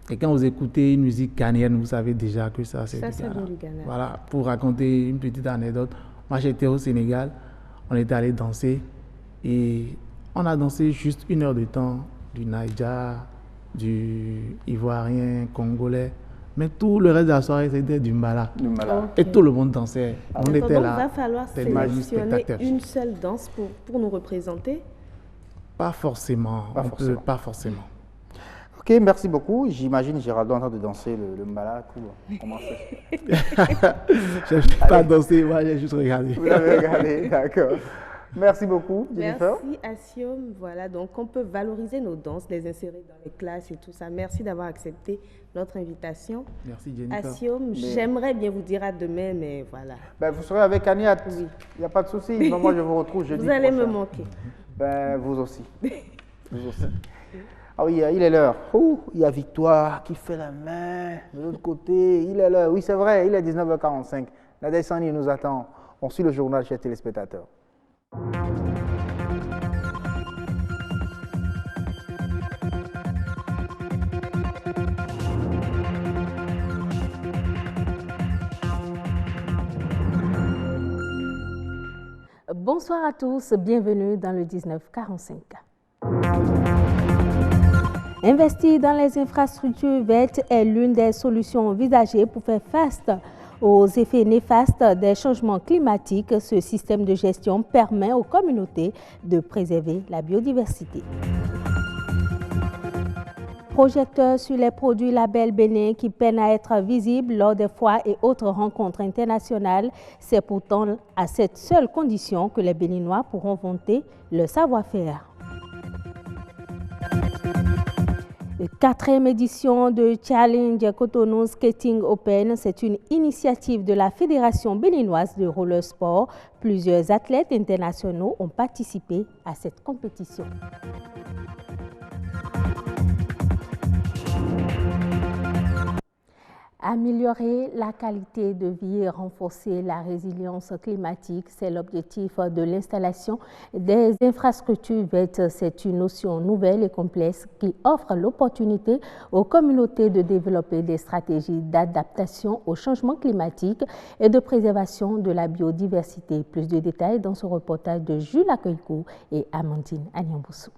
Et quand vous écoutez une musique ghanéenne, vous savez déjà que ça c'est du Ghana. Voilà, pour raconter une petite anecdote, moi j'étais au Sénégal, on était allé danser et on a dansé juste 1 heure de temps, du Naïdja, du Ivoirien, Congolais, mais tout le reste de la soirée c'était du Mbala. Okay. Et tout le monde dansait. On était là. Donc il va falloir sélectionner une seule danse pour nous représenter? Pas forcément. Pas forcément. Ok, merci beaucoup. J'imagine Géraldo en train de danser le Mbala. Comment ça? Je n'ai pas dansé, moi j'ai juste regardé. Vous avez regardé, d'accord. Merci beaucoup, Jennifer. Merci, Asiom. Voilà, donc on peut valoriser nos danses, les insérer dans les classes et tout ça. Merci d'avoir accepté notre invitation. Merci, Jennifer. Asiom, j'aimerais bien vous dire à demain, mais voilà. Ben, vous serez avec Aniat. Oui. Il n'y a pas de souci. Moi, je vous retrouve jeudi prochain. Vous allez me manquer. Ben, vous aussi. Vous aussi. Ah oui, il est l'heure. Il y a Victoire qui fait la main. De l'autre côté, il est l'heure. Oui, c'est vrai, il est 19h45. La descente nous attend. On suit le journal chez téléspectateurs. Bonsoir à tous, bienvenue dans le 1945. Investir dans les infrastructures vertes est l'une des solutions envisagées pour faire face aux effets néfastes des changements climatiques. Ce système de gestion permet aux communautés de préserver la biodiversité. Projecteur sur les produits label Bénin qui peinent à être visibles lors des foires et autres rencontres internationales. C'est pourtant à cette seule condition que les Béninois pourront vanter le savoir-faire. La 4e édition de Challenge Cotonou Skating Open, c'est une initiative de la Fédération béninoise de roller sport. Plusieurs athlètes internationaux ont participé à cette compétition. Améliorer la qualité de vie et renforcer la résilience climatique, c'est l'objectif de l'installation des infrastructures vertes. C'est une notion nouvelle et complexe qui offre l'opportunité aux communautés de développer des stratégies d'adaptation au changement climatique et de préservation de la biodiversité. Plus de détails dans ce reportage de Jules Accueilcourt et Amandine Agnamboussou.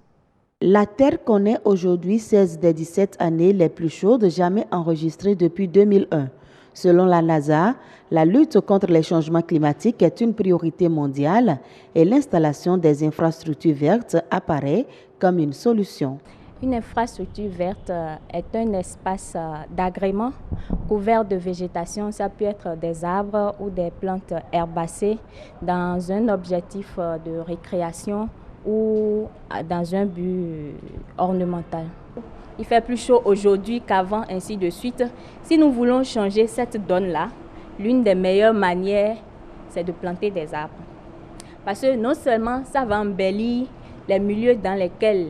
La Terre connaît aujourd'hui 16 des 17 années les plus chaudes jamais enregistrées depuis 2001. Selon la NASA, la lutte contre les changements climatiques est une priorité mondiale et l'installation des infrastructures vertes apparaît comme une solution. Une infrastructure verte est un espace d'agrément couvert de végétation. Ça peut être des arbres ou des plantes herbacées dans un objectif de récréation ou dans un but ornemental. Il fait plus chaud aujourd'hui qu'avant, ainsi de suite. Si nous voulons changer cette donne-là, l'une des meilleures manières, c'est de planter des arbres. Parce que non seulement ça va embellir les milieux dans lesquels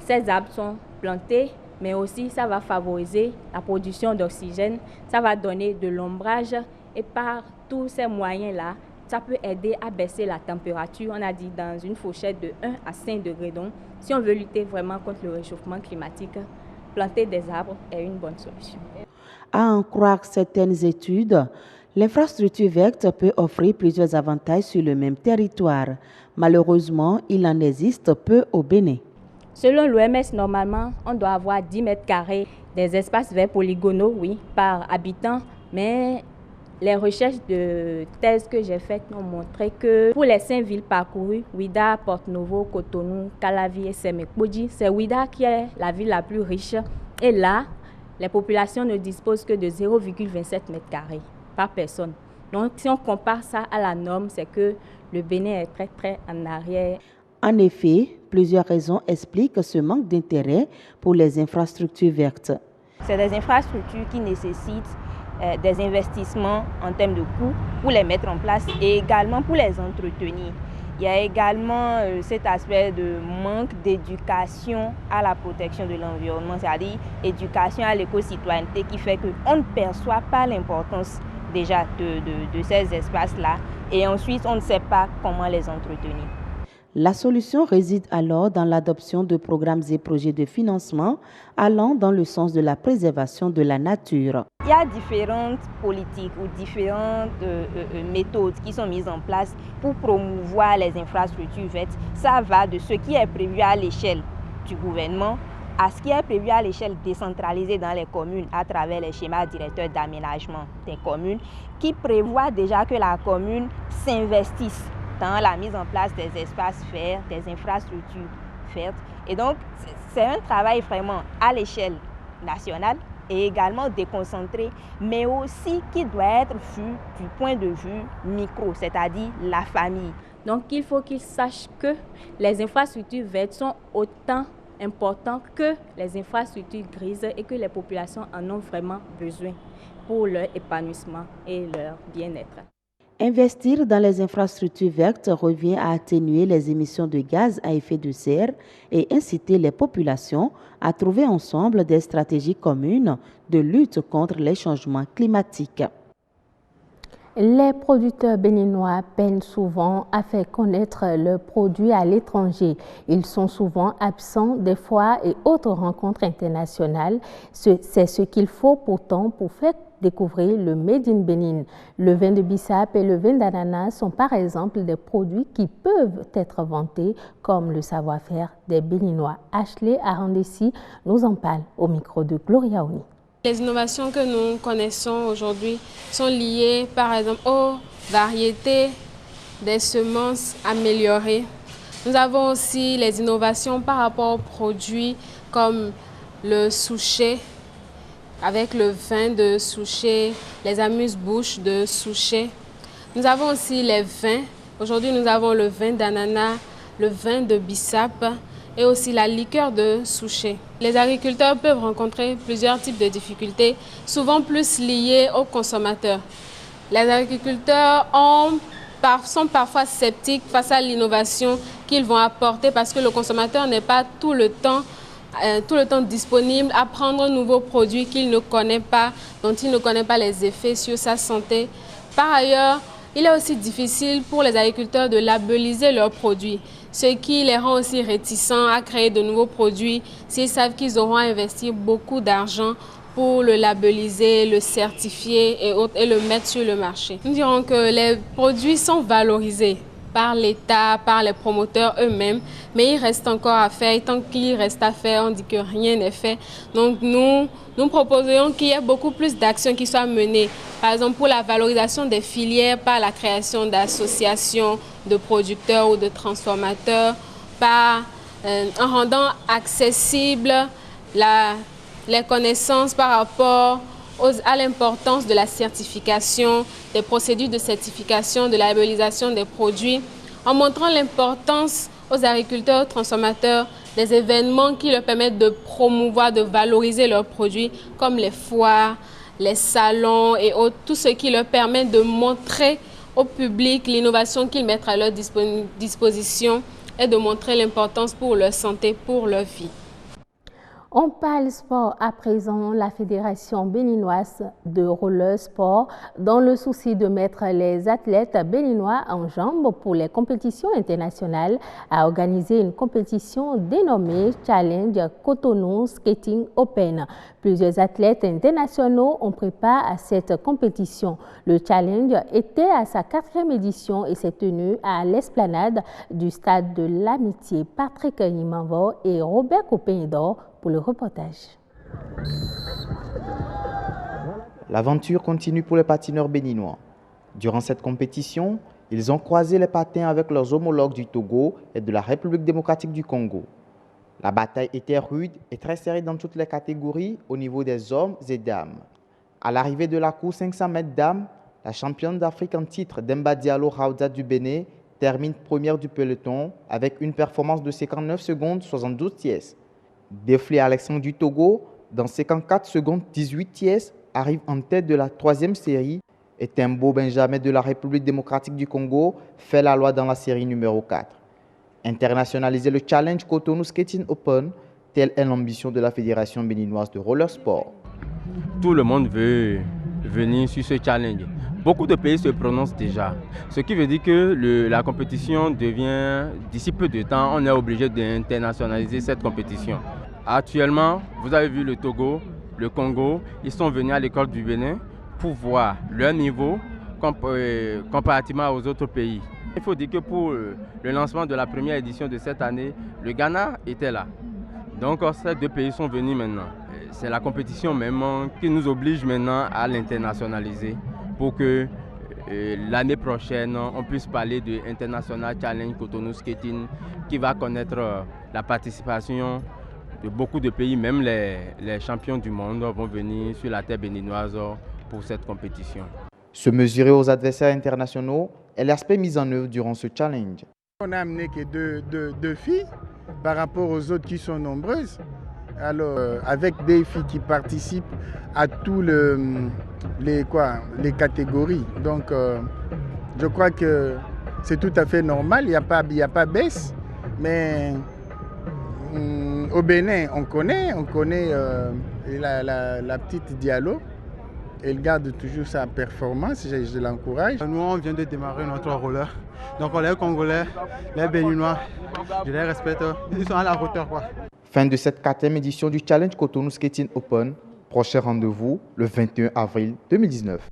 ces arbres sont plantés, mais aussi ça va favoriser la production d'oxygène, ça va donner de l'ombrage et par tous ces moyens-là, ça peut aider à baisser la température, on a dit dans une fourchette de 1 à 5 degrés. Donc, si on veut lutter vraiment contre le réchauffement climatique, planter des arbres est une bonne solution. À en croire certaines études, l'infrastructure verte peut offrir plusieurs avantages sur le même territoire. Malheureusement, il en existe peu au Bénin. Selon l'OMS, normalement, on doit avoir 10 mètres carrés des espaces verts polygonaux, oui, par habitant, mais les recherches de thèse que j'ai faites ont montré que pour les 5 villes parcourues, Ouidah, Porto-Novo, Cotonou, Calavi et Sémékbodji, c'est Ouidah qui est la ville la plus riche. Et là, les populations ne disposent que de 0,27 mètres carrés par personne. Donc, si on compare ça à la norme, c'est que le Bénin est très en arrière. En effet, plusieurs raisons expliquent ce manque d'intérêt pour les infrastructures vertes. C'est des infrastructures qui nécessitent des investissements en termes de coûts pour les mettre en place et également pour les entretenir. Il y a également cet aspect de manque d'éducation à la protection de l'environnement, c'est-à-dire éducation à l'éco-citoyenneté qui fait qu'on ne perçoit pas l'importance déjà de ces espaces-là et ensuite on ne sait pas comment les entretenir. La solution réside alors dans l'adoption de programmes et projets de financement allant dans le sens de la préservation de la nature. Il y a différentes politiques ou différentes méthodes qui sont mises en place pour promouvoir les infrastructures vertes. Ça va de ce qui est prévu à l'échelle du gouvernement à ce qui est prévu à l'échelle décentralisée dans les communes à travers les schémas directeurs d'aménagement des communes qui prévoient déjà que la commune s'investisse dans la mise en place des espaces verts, des infrastructures vertes. Et donc, c'est un travail vraiment à l'échelle nationale et également déconcentré, mais aussi qui doit être vu du point de vue micro, c'est-à-dire la famille. Donc, il faut qu'ils sachent que les infrastructures vertes sont autant importantes que les infrastructures grises et que les populations en ont vraiment besoin pour leur épanouissement et leur bien-être. Investir dans les infrastructures vertes revient à atténuer les émissions de gaz à effet de serre et inciter les populations à trouver ensemble des stratégies communes de lutte contre les changements climatiques. Les producteurs béninois peinent souvent à faire connaître leurs produits à l'étranger. Ils sont souvent absents des foires et autres rencontres internationales. C'est ce qu'il faut pourtant pour faire découvrir le Made in Bénin. Le vin de bissap et le vin d'ananas sont par exemple des produits qui peuvent être vantés comme le savoir-faire des Béninois. Ashley Arandessi nous en parle au micro de Gloria Oni. Les innovations que nous connaissons aujourd'hui sont liées par exemple aux variétés des semences améliorées. Nous avons aussi les innovations par rapport aux produits comme le souchet, avec le vin de souchet, les amuse-bouches de souchet. Nous avons aussi les vins. Aujourd'hui, nous avons le vin d'ananas, le vin de bissap et aussi la liqueur de souchet. Les agriculteurs peuvent rencontrer plusieurs types de difficultés, souvent plus liées aux consommateurs. Les agriculteurs sont parfois sceptiques face à l'innovation qu'ils vont apporter parce que le consommateur n'est pas tout le temps disponible à prendre un nouveau produit qu'il ne connaît pas, dont il ne connaît pas les effets sur sa santé. Par ailleurs, il est aussi difficile pour les agriculteurs de labelliser leurs produits, ce qui les rend aussi réticents à créer de nouveaux produits s'ils savent qu'ils auront à investir beaucoup d'argent pour le labelliser, le certifier et le mettre sur le marché. Nous dirons que les produits sont valorisés par l'État, par les promoteurs eux-mêmes, mais il reste encore à faire. Et tant qu'il reste à faire, on dit que rien n'est fait. Donc nous proposons qu'il y ait beaucoup plus d'actions qui soient menées. Par exemple, pour la valorisation des filières, par la création d'associations de producteurs ou de transformateurs, en rendant accessible les connaissances par rapport à l'importance de la certification, des procédures de certification, de la labellisation des produits, en montrant l'importance aux agriculteurs, aux transformateurs, des événements qui leur permettent de promouvoir, de valoriser leurs produits, comme les foires, les salons et autres, tout ce qui leur permet de montrer au public l'innovation qu'ils mettent à leur disposition et de montrer l'importance pour leur santé, pour leur vie. On parle sport à présent. La Fédération béninoise de roller sport, dans le souci de mettre les athlètes béninois en jambes pour les compétitions internationales, a organisé une compétition dénommée Challenge Cotonou Skating Open. Plusieurs athlètes internationaux ont pris part à cette compétition. Le challenge était à sa 4e édition et s'est tenu à l'esplanade du stade de l'Amitié. Patrick Nimanvo et Robert Copéidor pour le reportage. L'aventure continue pour les patineurs béninois. Durant cette compétition, ils ont croisé les patins avec leurs homologues du Togo et de la République démocratique du Congo. La bataille était rude et très serrée dans toutes les catégories au niveau des hommes et dames. À l'arrivée de la course 500 mètres dames, la championne d'Afrique en titre Demba Diallo Raouda du Bénin termine première du peloton avec une performance de 59 secondes 72 tiers. Deflé Alexandre du Togo, dans 54 secondes 18 tiers, arrive en tête de la 3e série et Tembo Benjamin de la République démocratique du Congo fait la loi dans la série numéro 4. Internationaliser le Challenge Cotonou Skating Open, telle est l'ambition de la Fédération béninoise de roller sport. Tout le monde veut venir sur ce challenge. Beaucoup de pays se prononcent déjà, ce qui veut dire que la compétition devient, d'ici peu de temps, on est obligé d'internationaliser cette compétition. Actuellement, vous avez vu le Togo, le Congo, ils sont venus à l'école du Bénin pour voir leur niveau comparativement aux autres pays. Il faut dire que pour le lancement de la première édition de cette année, le Ghana était là. Donc ces deux pays sont venus maintenant. C'est la compétition même qui nous oblige maintenant à l'internationaliser pour que l'année prochaine, on puisse parler de International Challenge Cotonou Skating qui va connaître la participation de beaucoup de pays, même les champions du monde vont venir sur la terre béninoise pour cette compétition. Se mesurer aux adversaires internationaux est l'aspect mis en œuvre durant ce challenge. On n'a amené que deux filles par rapport aux autres qui sont nombreuses. Alors, avec des filles qui participent à tous les catégories. Donc, je crois que c'est tout à fait normal, il n'y a pas baisse. Mais au Bénin, on connaît la petite Diallo. Elle garde toujours sa performance, je l'encourage. Nous, on vient de démarrer notre roller. Donc les Congolais, les Béninois, je les respecte, ils sont à la hauteur, quoi. Fin de cette 4e édition du Challenge Cotonou Skating Open. Prochain rendez-vous le 21 avril 2019.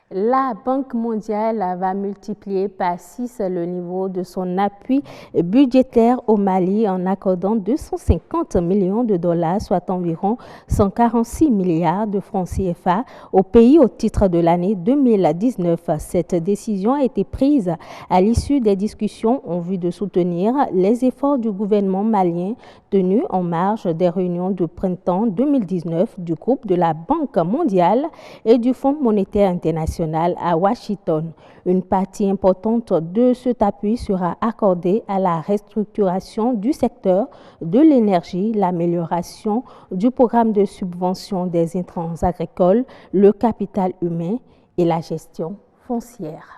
La Banque mondiale va multiplier par 6 le niveau de son appui budgétaire au Mali en accordant 250 millions de dollars, soit environ 146 milliards de francs CFA au pays au titre de l'année 2019. Cette décision a été prise à l'issue des discussions en vue de soutenir les efforts du gouvernement malien tenus en marge des réunions de printemps 2019 du groupe de la Banque mondiale et du Fonds monétaire international à Washington. Une partie importante de cet appui sera accordée à la restructuration du secteur de l'énergie, l'amélioration du programme de subvention des intrants agricoles, le capital humain et la gestion foncière.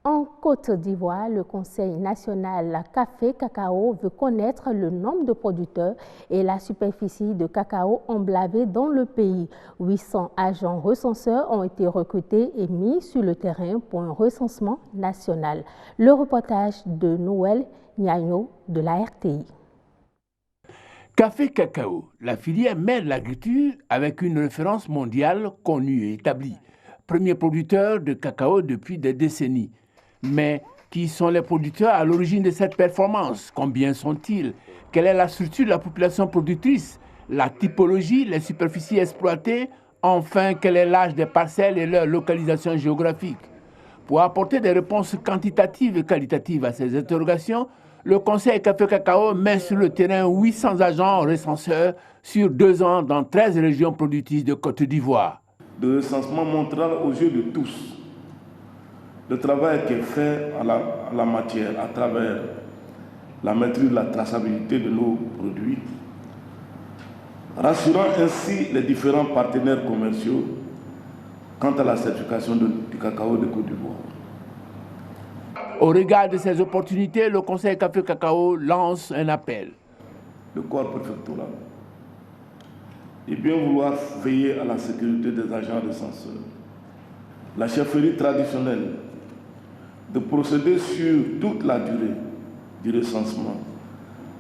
En Côte d'Ivoire, le Conseil national café-cacao veut connaître le nombre de producteurs et la superficie de cacao emblavée dans le pays. 800 agents recenseurs ont été recrutés et mis sur le terrain pour un recensement national. Le reportage de Noël Niagno de la RTI. Café-cacao, la filière mêle l'agriculture avec une référence mondiale connue et établie. Premier producteur de cacao depuis des décennies. Mais qui sont les producteurs à l'origine de cette performance? Combien sont-ils? Quelle est la structure de la population productrice? La typologie, les superficies exploitées? Enfin, quel est l'âge des parcelles et leur localisation géographique? Pour apporter des réponses quantitatives et qualitatives à ces interrogations, le Conseil Café-Cacao met sur le terrain 800 agents recenseurs sur 2 ans dans 13 régions productrices de Côte d'Ivoire. Le recensement montrera aux yeux de tous le travail qui est fait à la matière à travers la maîtrise de la traçabilité de nos produits, rassurant ainsi les différents partenaires commerciaux quant à la certification du cacao de Côte d'Ivoire. Au regard de ces opportunités, le Conseil Café-Cacao lance un appel. Le corps préfectoral et bien vouloir veiller à la sécurité des agents recenseurs. La chefferie traditionnelle de procéder sur toute la durée du recensement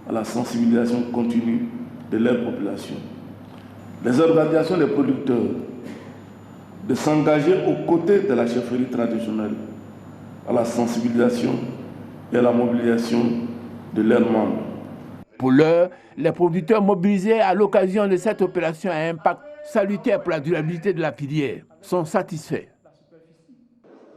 à la sensibilisation continue de leur population. Les organisations des producteurs de s'engager aux côtés de la chefferie traditionnelle à la sensibilisation et à la mobilisation de leurs membres. Pour l'heure, les producteurs mobilisés à l'occasion de cette opération à impact salutaire pour la durabilité de la filière sont satisfaits.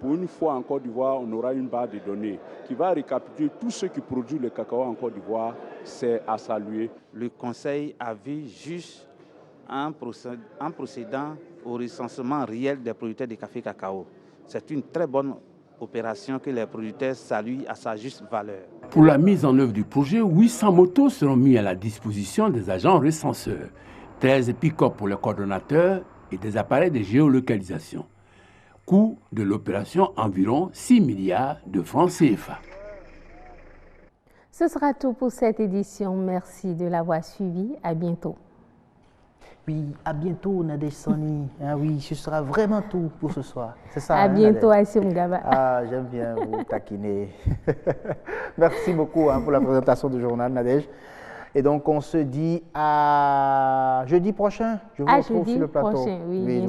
Pour une fois en Côte d'Ivoire, on aura une barre de données qui va récapituler tout ce qui produit le cacao en Côte d'Ivoire. C'est à saluer. Le Conseil a vu juste en procédant au recensement réel des producteurs de café-cacao. C'est une très bonne opération que les producteurs saluent à sa juste valeur. Pour la mise en œuvre du projet, 800 motos seront mis à la disposition des agents recenseurs, 13 pick-up pour les coordonnateurs et des appareils de géolocalisation. Coût de l'opération environ 6 milliards de francs CFA. Ce sera tout pour cette édition. Merci de l'avoir suivi. À bientôt. Oui, à bientôt, Nadège Sani. Ah oui, ce sera vraiment tout pour ce soir. C'est ça. À bientôt, Assim Gaba. Ah, j'aime bien vous taquiner. Merci beaucoup pour la présentation du journal, Nadège. Et donc, on se dit à jeudi prochain. Je vous retrouve sur le plateau. Prochain, oui,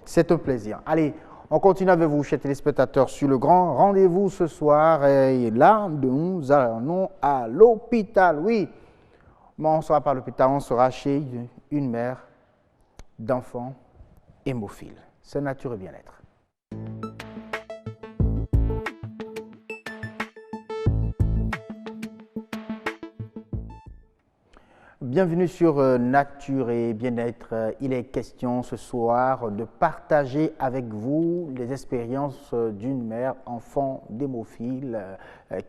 c'est un plaisir. Allez, on continue avec vous, chers téléspectateurs, sur le grand rendez-vous ce soir. Et là, nous allons à l'hôpital. Oui, mais on ne sera pas à l'hôpital, on sera chez une mère d'enfants hémophiles. C'est Nature et Bien-être. Bienvenue sur Nature et Bien-être. Il est question ce soir de partager avec vous les expériences d'une mère enfant d'hémophile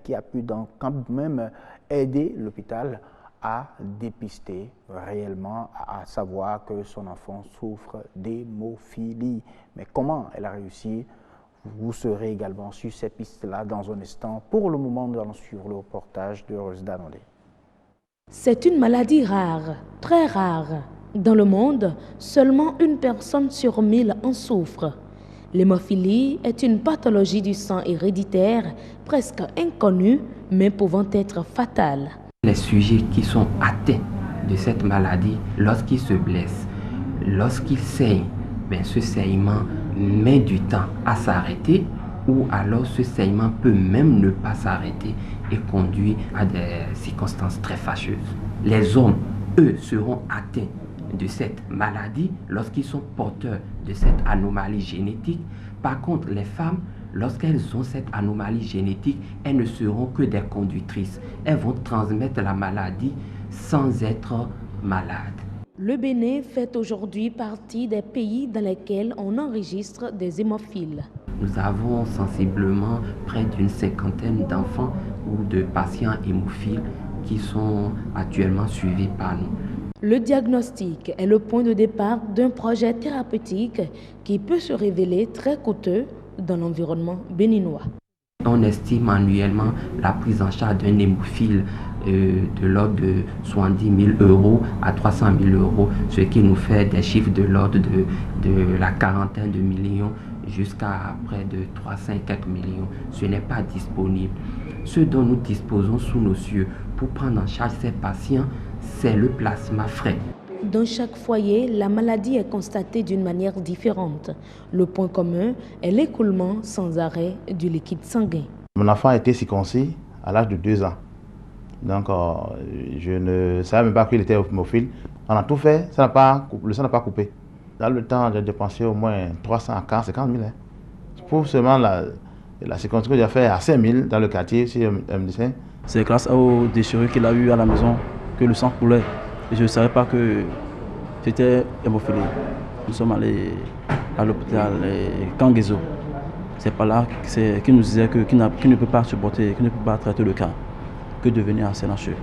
qui a pu donc quand même aider l'hôpital à dépister réellement, à savoir que son enfant souffre d'hémophilie. Mais comment elle a réussi? Vous serez également sur ces pistes-là dans un instant. Pour le moment, nous allons suivre le reportage de Rose Danondé. C'est une maladie rare, très rare. Dans le monde, seulement 1 personne sur 1000 en souffre. L'hémophilie est une pathologie du sang héréditaire presque inconnue, mais pouvant être fatale. Les sujets qui sont atteints de cette maladie, lorsqu'ils se blessent, lorsqu'ils saignent, ce saignement met du temps à s'arrêter, ou alors ce saignement peut même ne pas s'arrêter et conduire à des circonstances très fâcheuses. Les hommes, eux, seront atteints de cette maladie lorsqu'ils sont porteurs de cette anomalie génétique. Par contre, les femmes, lorsqu'elles ont cette anomalie génétique, elles ne seront que des conductrices. Elles vont transmettre la maladie sans être malades. Le Bénin fait aujourd'hui partie des pays dans lesquels on enregistre des hémophiles. Nous avons sensiblement près d'une 50aine d'enfants ou de patients hémophiles qui sont actuellement suivis par nous. Le diagnostic est le point de départ d'un projet thérapeutique qui peut se révéler très coûteux dans l'environnement béninois. On estime annuellement la prise en charge d'un hémophile de l'ordre de 70 000 € à 300 000 €, ce qui nous fait des chiffres de l'ordre de la quarantaine de millions jusqu'à près de 300 et quelques millions. Ce n'est pas disponible. Ce dont nous disposons sous nos cieux pour prendre en charge ces patients, c'est le plasma frais. Dans chaque foyer, la maladie est constatée d'une manière différente. Le point commun est l'écoulement sans arrêt du liquide sanguin. Mon enfant a été circoncis à l'âge de 2 ans. Donc, je ne savais même pas qu'il était hémophile. On a tout fait, le sang n'a pas coupé. Dans le temps, j'ai dépensé au moins 300 à 50 000. Pour seulement la circoncision que j'ai fait à 5 000 dans le quartier, chez un médecin. C'est grâce aux déchirures qu'il a eues à la maison que le sang coulait. Et je ne savais pas que c'était hémophilie. Nous sommes allés à l'hôpital Kangezo. C'est pas là qu'il nous disait qu'il ne peut pas supporter, qu'il ne peut pas traiter le cas, que de venir à Sénancheux.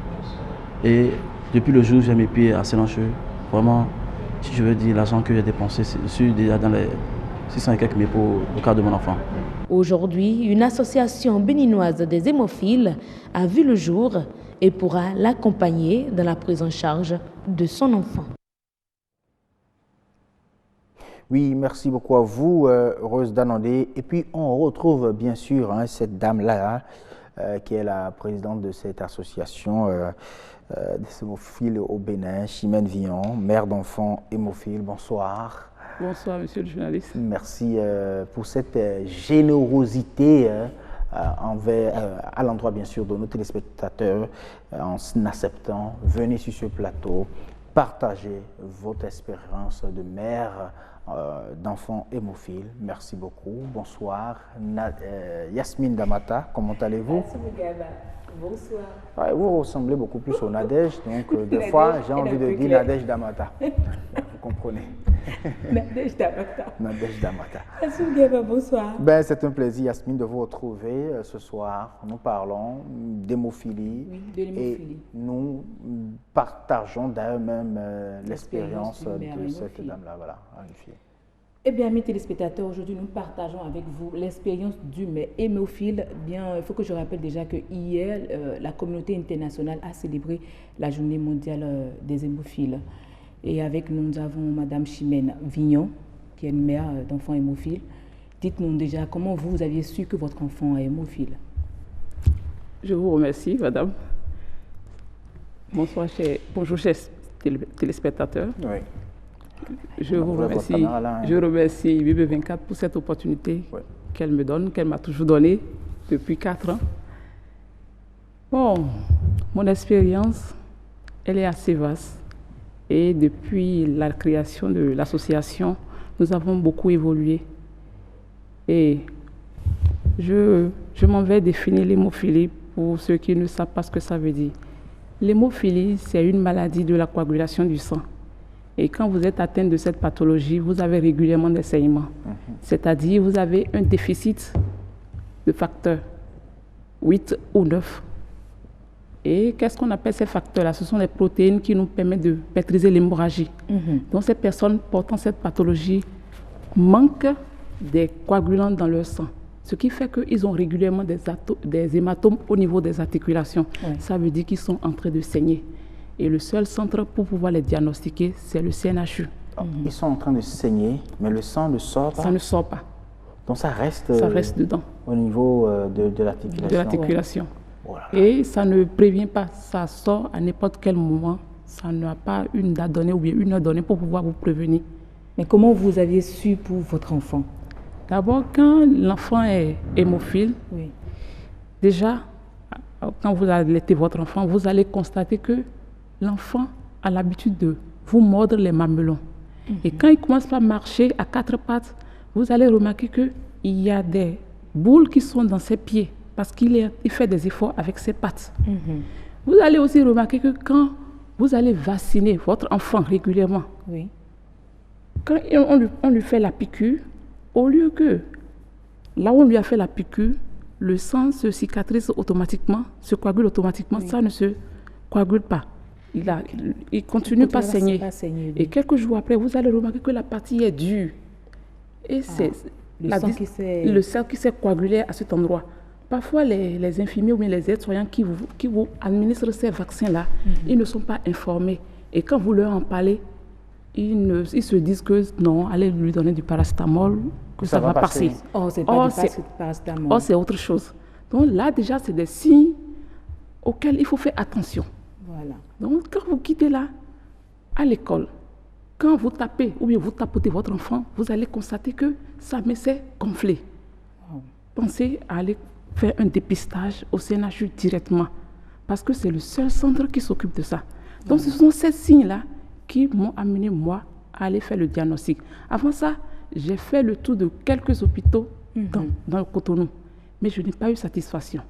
Et depuis le jour où j'ai mis pied à Sénancheux, vraiment, si je veux dire, l'argent que j'ai dépensé, je suis déjà dans les 600 et quelques mille pour le cas de mon enfant. Aujourd'hui, une association béninoise des hémophiles a vu le jour et pourra l'accompagner dans la prise en charge de son enfant. Oui, merci beaucoup à vous, Rose Danandé. Et puis, on retrouve bien sûr cette dame-là, qui est la présidente de cette association des hémophiles au Bénin, Chimène Villon, mère d'enfants hémophiles. Bonsoir. Bonsoir, monsieur le journaliste. Merci pour cette générosité à l'endroit, bien sûr, de nos téléspectateurs, en acceptant, venez sur ce plateau, partager votre expérience de mère d'enfants hémophiles. Merci beaucoup. Bonsoir. Yasmine Damata, comment allez-vous? Bonsoir. Ouais, vous ressemblez beaucoup plus au Nadège, donc des fois j'ai envie de dire Nadège Damata. Vous comprenez? Nadège Damata. Nadège Damata. Bonsoir. C'est un plaisir, Yasmine, de vous retrouver ce soir. Nous parlons d'hémophilie. Oui, de l'hémophilie. Et nous partageons d'ailleurs même l'expérience de cette dame-là. Voilà, une fille. Eh bien, mes téléspectateurs, aujourd'hui, nous partageons avec vous l'expérience du hémophile. Bien, il faut que je rappelle déjà que hier, la communauté internationale a célébré la journée mondiale des hémophiles. Et avec nous, nous avons Madame Chimène Villon, qui est une mère d'enfants hémophiles. Dites-nous déjà comment vous aviez su que votre enfant est hémophile. Je vous remercie, Madame. Bonsoir, bonjour, chers téléspectateurs. Oui. Je vous remercie. Je remercie BB24 pour cette opportunité qu'elle me donne, qu'elle m'a toujours donnée depuis 4 ans. Bon, mon expérience, elle est assez vaste. Et depuis la création de l'association, nous avons beaucoup évolué. Et je m'en vais définir l'hémophilie pour ceux qui ne savent pas ce que ça veut dire. L'hémophilie, c'est une maladie de la coagulation du sang. Et quand vous êtes atteint de cette pathologie, vous avez régulièrement des saignements. C'est-à-dire, vous avez un déficit de facteurs 8 ou 9. Et qu'est-ce qu'on appelle ces facteurs-là? Ce sont les protéines qui nous permettent de maîtriser l'hémorragie. Donc, ces personnes portant cette pathologie manquent des coagulants dans leur sang. Ce qui fait qu'ils ont régulièrement des hématomes au niveau des articulations. Ça veut dire qu'ils sont en train de saigner. Et le seul centre pour pouvoir les diagnostiquer, c'est le CNHU. Ils sont en train de saigner, mais le sang ne sort pas. Ça ne sort pas. Donc ça reste dedans. Au niveau de l'articulation. De l'articulation. Voilà. Et ça ne prévient pas, ça sort à n'importe quel moment. Ça n'a pas une date donnée ou bien une heure donnée pour pouvoir vous prévenir. Mais comment vous aviez su pour votre enfant? D'abord, quand l'enfant est hémophile, déjà, quand vous allaitez votre enfant, vous allez constater que l'enfant a l'habitude de vous mordre les mamelons. Et quand il commence à marcher à quatre pattes, vous allez remarquer qu'il y a des boules qui sont dans ses pieds parce qu'il fait des efforts avec ses pattes. Vous allez aussi remarquer que quand vous allez vacciner votre enfant régulièrement, quand on lui fait la piqûre, au lieu que là où on lui a fait la piqûre, le sang se cicatrise automatiquement, se coagule automatiquement, ça ne se coagule pas. Il continue pas à saigner. Et quelques jours après, vous allez remarquer que la partie est dure. Et c'est le sang qui s'est coagulé à cet endroit. Parfois, les infirmiers ou bien les aides-soignants qui vous administrent ces vaccins-là, ils ne sont pas informés. Et quand vous leur en parlez, ils se disent que non, allez lui donner du paracétamol, que ça va passer. Oh, c'est pas du paracétamol. Oh, c'est autre chose. Donc là, déjà, c'est des signes auxquels il faut faire attention. Voilà. Donc, quand vous quittez là, à l'école, quand vous tapez ou bien vous tapotez votre enfant, vous allez constater que sa main s'est gonflée. Pensez à aller faire un dépistage au CNHU directement, parce que c'est le seul centre qui s'occupe de ça. Donc, ce sont ces signes-là qui m'ont amené, moi, à aller faire le diagnostic. Avant ça, j'ai fait le tour de quelques hôpitaux dans le Cotonou, mais je n'ai pas eu satisfaction.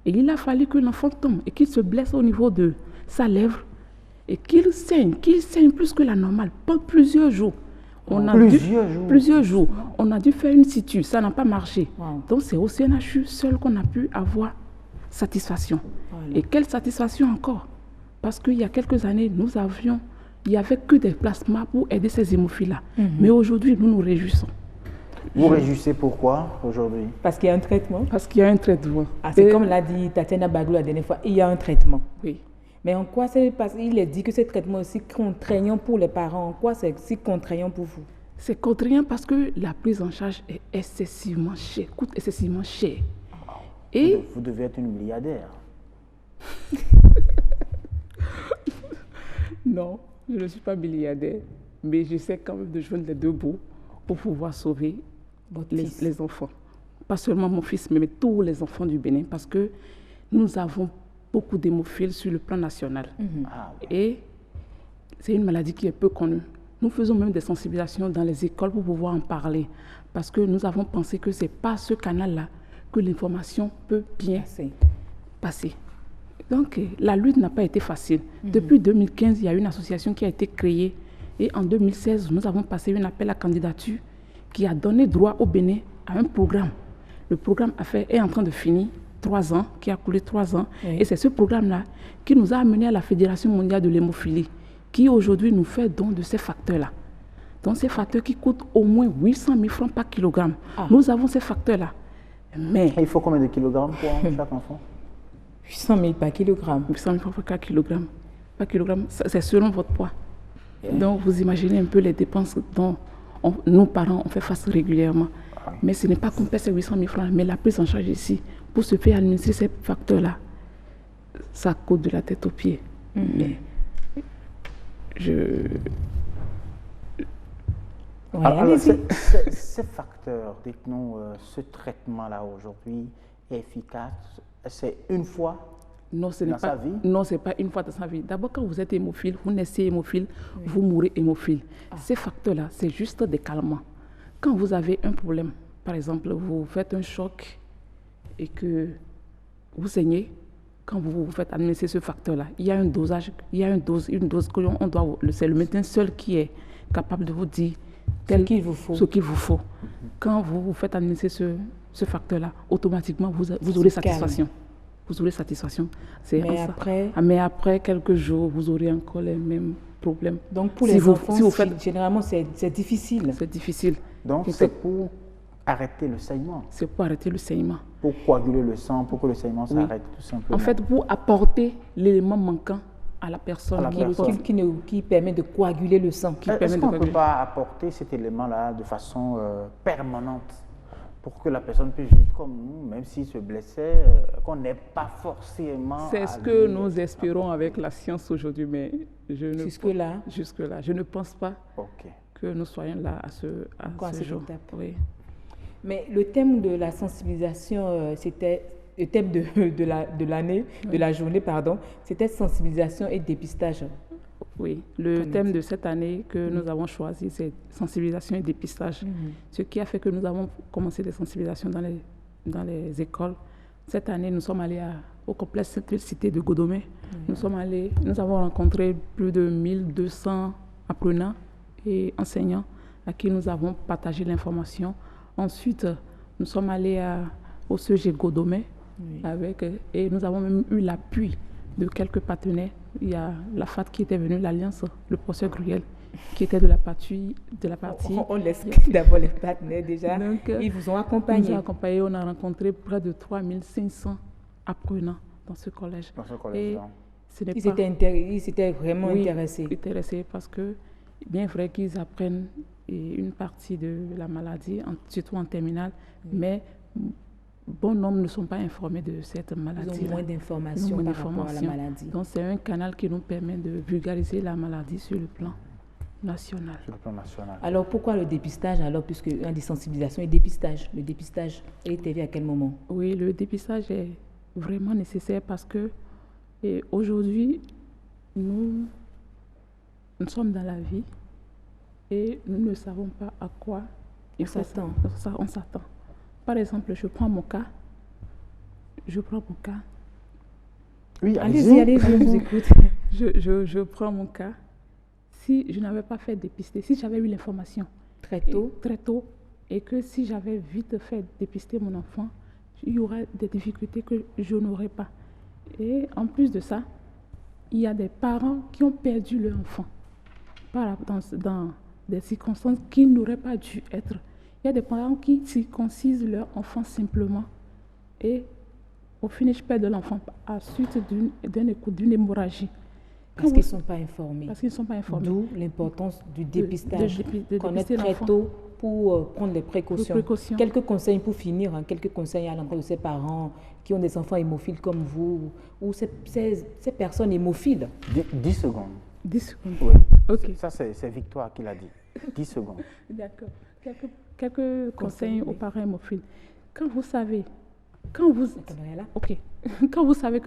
Et il a fallu que l'enfant tombe et qu'il se blesse au niveau de sa lèvre et qu'il saigne plus que la normale pendant plusieurs jours. Plusieurs jours. On a dû faire une situ, ça n'a pas marché. Donc c'est au CNHU seul qu'on a pu avoir satisfaction. Et quelle satisfaction encore? Parce qu'il y a quelques années, il n'y avait que des placements pour aider ces hémophiles-là. Mais aujourd'hui, nous nous réjouissons. Vous réjouissez pourquoi aujourd'hui? Parce qu'il y a un traitement. Parce qu'il y a un traitement. C'est comme l'a dit Tatiana Baglou la dernière fois, il y a un traitement. Oui. Mais en quoi c'est parce qu'il est dit que ce traitement est si contraignant pour les parents? En quoi c'est si contraignant pour vous? C'est contraignant parce que la prise en charge est excessivement chère, coûte excessivement cher. Et vous devez être une milliardaire. Non, je ne suis pas milliardaire, mais j'essaie quand même de joindre les deux bouts pour pouvoir sauver les enfants. Pas seulement mon fils, mais tous les enfants du Bénin, parce que nous avons beaucoup d'hémophiles sur le plan national. Et c'est une maladie qui est peu connue. Nous faisons même des sensibilisations dans les écoles pour pouvoir en parler, parce que nous avons pensé que ce n'est pas ce canal-là que l'information peut bien passer. Donc, la lutte n'a pas été facile. Depuis 2015, il y a une association qui a été créée. Et en 2016, nous avons passé un appel à candidature qui a donné droit au Bénin à un programme. Le programme est en train de finir 3 ans, qui a coulé 3 ans. Et c'est ce programme-là qui nous a amené à la Fédération mondiale de l'hémophilie, qui aujourd'hui nous fait don de ces facteurs-là. Donc, ces facteurs qui coûtent au moins 800 000 francs par kilogramme. Nous avons ces facteurs-là. Mais il faut combien de kilogrammes pour chaque enfant? 800 000 par kilogramme. 800 000 francs par kilogramme. Par kilogramme, c'est selon votre poids. Donc, vous imaginez un peu les dépenses dont nos parents ont fait face régulièrement. Mais ce n'est pas qu'on paie ces 800 000 francs, mais la prise en charge ici, pour se faire administrer ces facteurs-là, ça coûte de la tête aux pieds. Mais alors, ces facteurs, dites-nous, ce traitement-là aujourd'hui est efficace? C'est une fois dans sa vie? Non, ce n'est pas une fois dans sa vie. D'abord, quand vous êtes hémophile, vous naissez hémophile, vous mourrez hémophile. Ces facteurs-là, c'est juste des calmants. Quand vous avez un problème, par exemple, vous faites un choc et que vous saignez, quand vous vous faites administrer ce facteur-là, il y a un dosage, une dose que on doit, c'est le médecin seul qui est capable de vous dire ce qu'il vous faut. Quand vous vous faites administrer ce facteur-là, automatiquement, vous aurez satisfaction. Vous aurez satisfaction. Mais après quelques jours, vous aurez encore les mêmes problèmes. Donc pour les enfants, généralement, c'est difficile. C'est difficile. Donc c'est pour arrêter le saignement. C'est pour arrêter le saignement. Pour coaguler le sang, pour que le saignement s'arrête tout simplement. En fait, pour apporter l'élément manquant à la personne, qui permet de coaguler le sang. Est-ce qu'on ne peut pas apporter cet élément-là de façon permanente pour que la personne puisse vivre comme nous, même s'il se blessait, qu'on n'ait pas forcément... C'est ce que nous espérons avec la science aujourd'hui, mais jusque-là, je ne pense pas que nous soyons là à ce jour. Oui. Mais le thème de la sensibilisation, c'était le thème de l'année, de la journée, pardon, c'était sensibilisation et dépistage. Oui, le thème de cette année que nous avons choisi, c'est sensibilisation et dépistage. Ce qui a fait que nous avons commencé des sensibilisations dans les écoles. Cette année, nous sommes allés au complexe cité de Godomé. Nous avons rencontré plus de 1200 apprenants et enseignants à qui nous avons partagé l'information. Ensuite, nous sommes allés au CEG Godomé et nous avons même eu l'appui de quelques partenaires. Il y a la FAT qui était venue, l'Alliance, le professeur Gruel, qui était de la partie. On laisse d'abord les partenaires déjà. Donc, ils vous ont accompagné. Ils nous ont accompagnés. On a rencontré près de 3500 apprenants dans ce collège. Ils s'étaient vraiment intéressés parce que, bien vrai qu'ils apprennent une partie de la maladie, surtout en terminale, mais bon nombre ne sont pas informés de cette maladie. Ils ont moins d'informations par rapport à la maladie. Donc c'est un canal qui nous permet de vulgariser la maladie sur le plan national. Alors pourquoi le dépistage alors, puisque on dit sensibilisation et dépistage, le dépistage est arrivé à quel moment? Oui, le dépistage est vraiment nécessaire parce que aujourd'hui, nous sommes dans la vie et nous ne savons pas à quoi on s'attend. Par exemple, je prends mon cas. Oui, allez-y, je vous écoute. Je prends mon cas. Si je n'avais pas fait dépister, si j'avais eu l'information très tôt, et que si j'avais vite fait dépister mon enfant, il y aurait des difficultés que je n'aurais pas. Et en plus de ça, il y a des parents qui ont perdu leur enfant dans des circonstances qui n'auraient pas dû être. Il y a des parents qui circoncisent leur enfant simplement et au finish perdent l'enfant à la suite d'une hémorragie. Parce qu'ils ne sont pas informés. D'où l'importance du dépistage. Connaître très tôt pour prendre les précautions. Quelques conseils pour finir, quelques conseils à l'endroit de ces parents qui ont des enfants hémophiles comme vous, ou ces personnes hémophiles. 10 secondes. 10 secondes. Oui. Ok. Ça, c'est Victoire qui l'a dit. 10 secondes. D'accord. Quelques conseils aux parents hémophiles. Quand vous savez que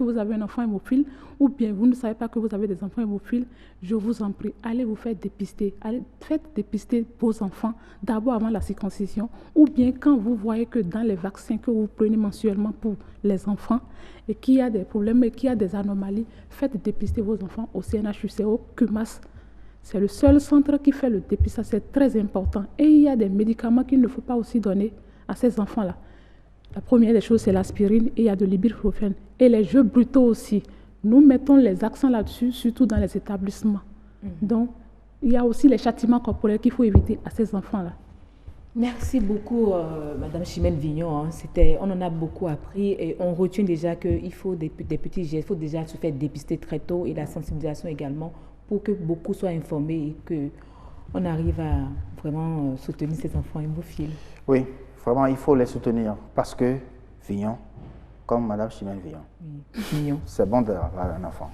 vous avez un enfant hémophile, ou bien vous ne savez pas que vous avez des enfants hémophiles, je vous en prie, allez vous faire dépister. Faites dépister vos enfants d'abord avant la circoncision, ou bien quand vous voyez que dans les vaccins que vous prenez mensuellement pour les enfants, et qu'il y a des problèmes et qu'il y a des anomalies, faites dépister vos enfants au CNHUC, au CUMAS. C'est le seul centre qui fait le dépistage, c'est très important. Et il y a des médicaments qu'il ne faut pas aussi donner à ces enfants-là. La première des choses, c'est l'aspirine et il y a de l'ibuprofène. Et les jeux brutaux aussi. Nous mettons les accents là-dessus, surtout dans les établissements. Donc, il y a aussi les châtiments corporels qu'il faut éviter à ces enfants-là. Merci beaucoup, Madame Chimène Vignon. On en a beaucoup appris et on retient déjà qu'il faut des petits gestes. Il faut déjà se faire dépister très tôt et la sensibilisation également pour que beaucoup soient informés et qu'on arrive à vraiment soutenir ces enfants hémophiles. Oui, vraiment, il faut les soutenir parce que Vignon, comme Madame Chimène Vignon, c'est bon d'avoir un enfant.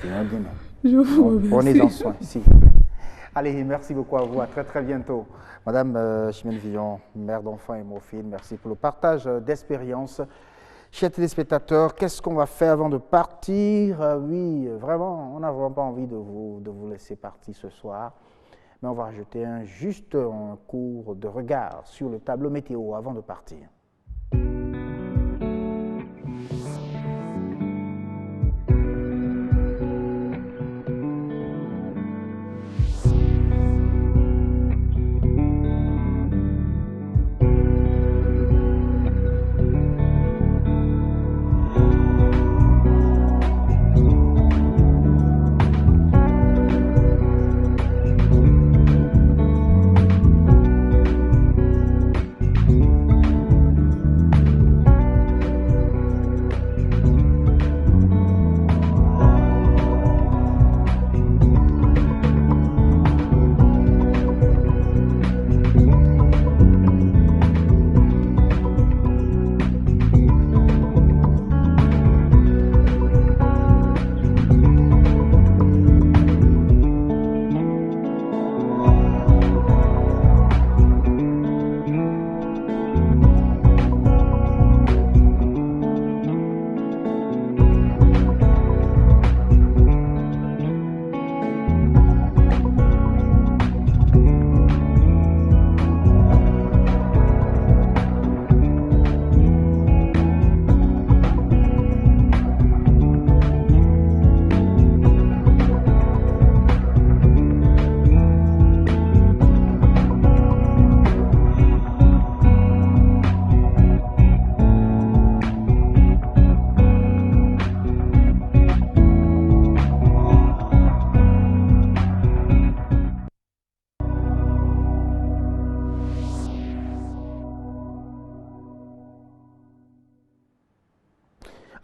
Vignon dit non. Je vous remercie. Prenez-en soin, s'il vous plaît. Allez, merci beaucoup à vous. À très, très bientôt. Madame Chimène Vignon, mère d'enfants hémophiles, merci pour le partage d'expérience. Chers téléspectateurs, qu'est-ce qu'on va faire avant de partir? Oui, vraiment, on n'a vraiment pas envie de vous laisser partir ce soir. Mais on va jeter juste un cours de regard sur le tableau météo avant de partir.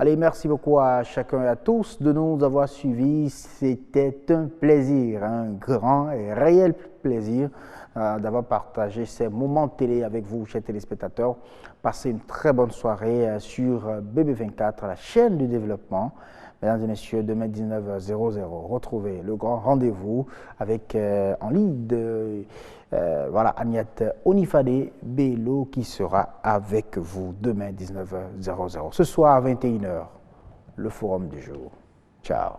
Allez, merci beaucoup à chacun et à tous de nous avoir suivis. C'était un plaisir, un grand et réel plaisir d'avoir partagé ces moments de télé avec vous, chers téléspectateurs. Passez une très bonne soirée sur BB24, la chaîne du développement. Mesdames et messieurs, demain 19h00, retrouvez le grand rendez-vous avec en lead Agnette Onifade Bello qui sera avec vous demain 19h00. Ce soir à 21h, le forum du jour. Ciao.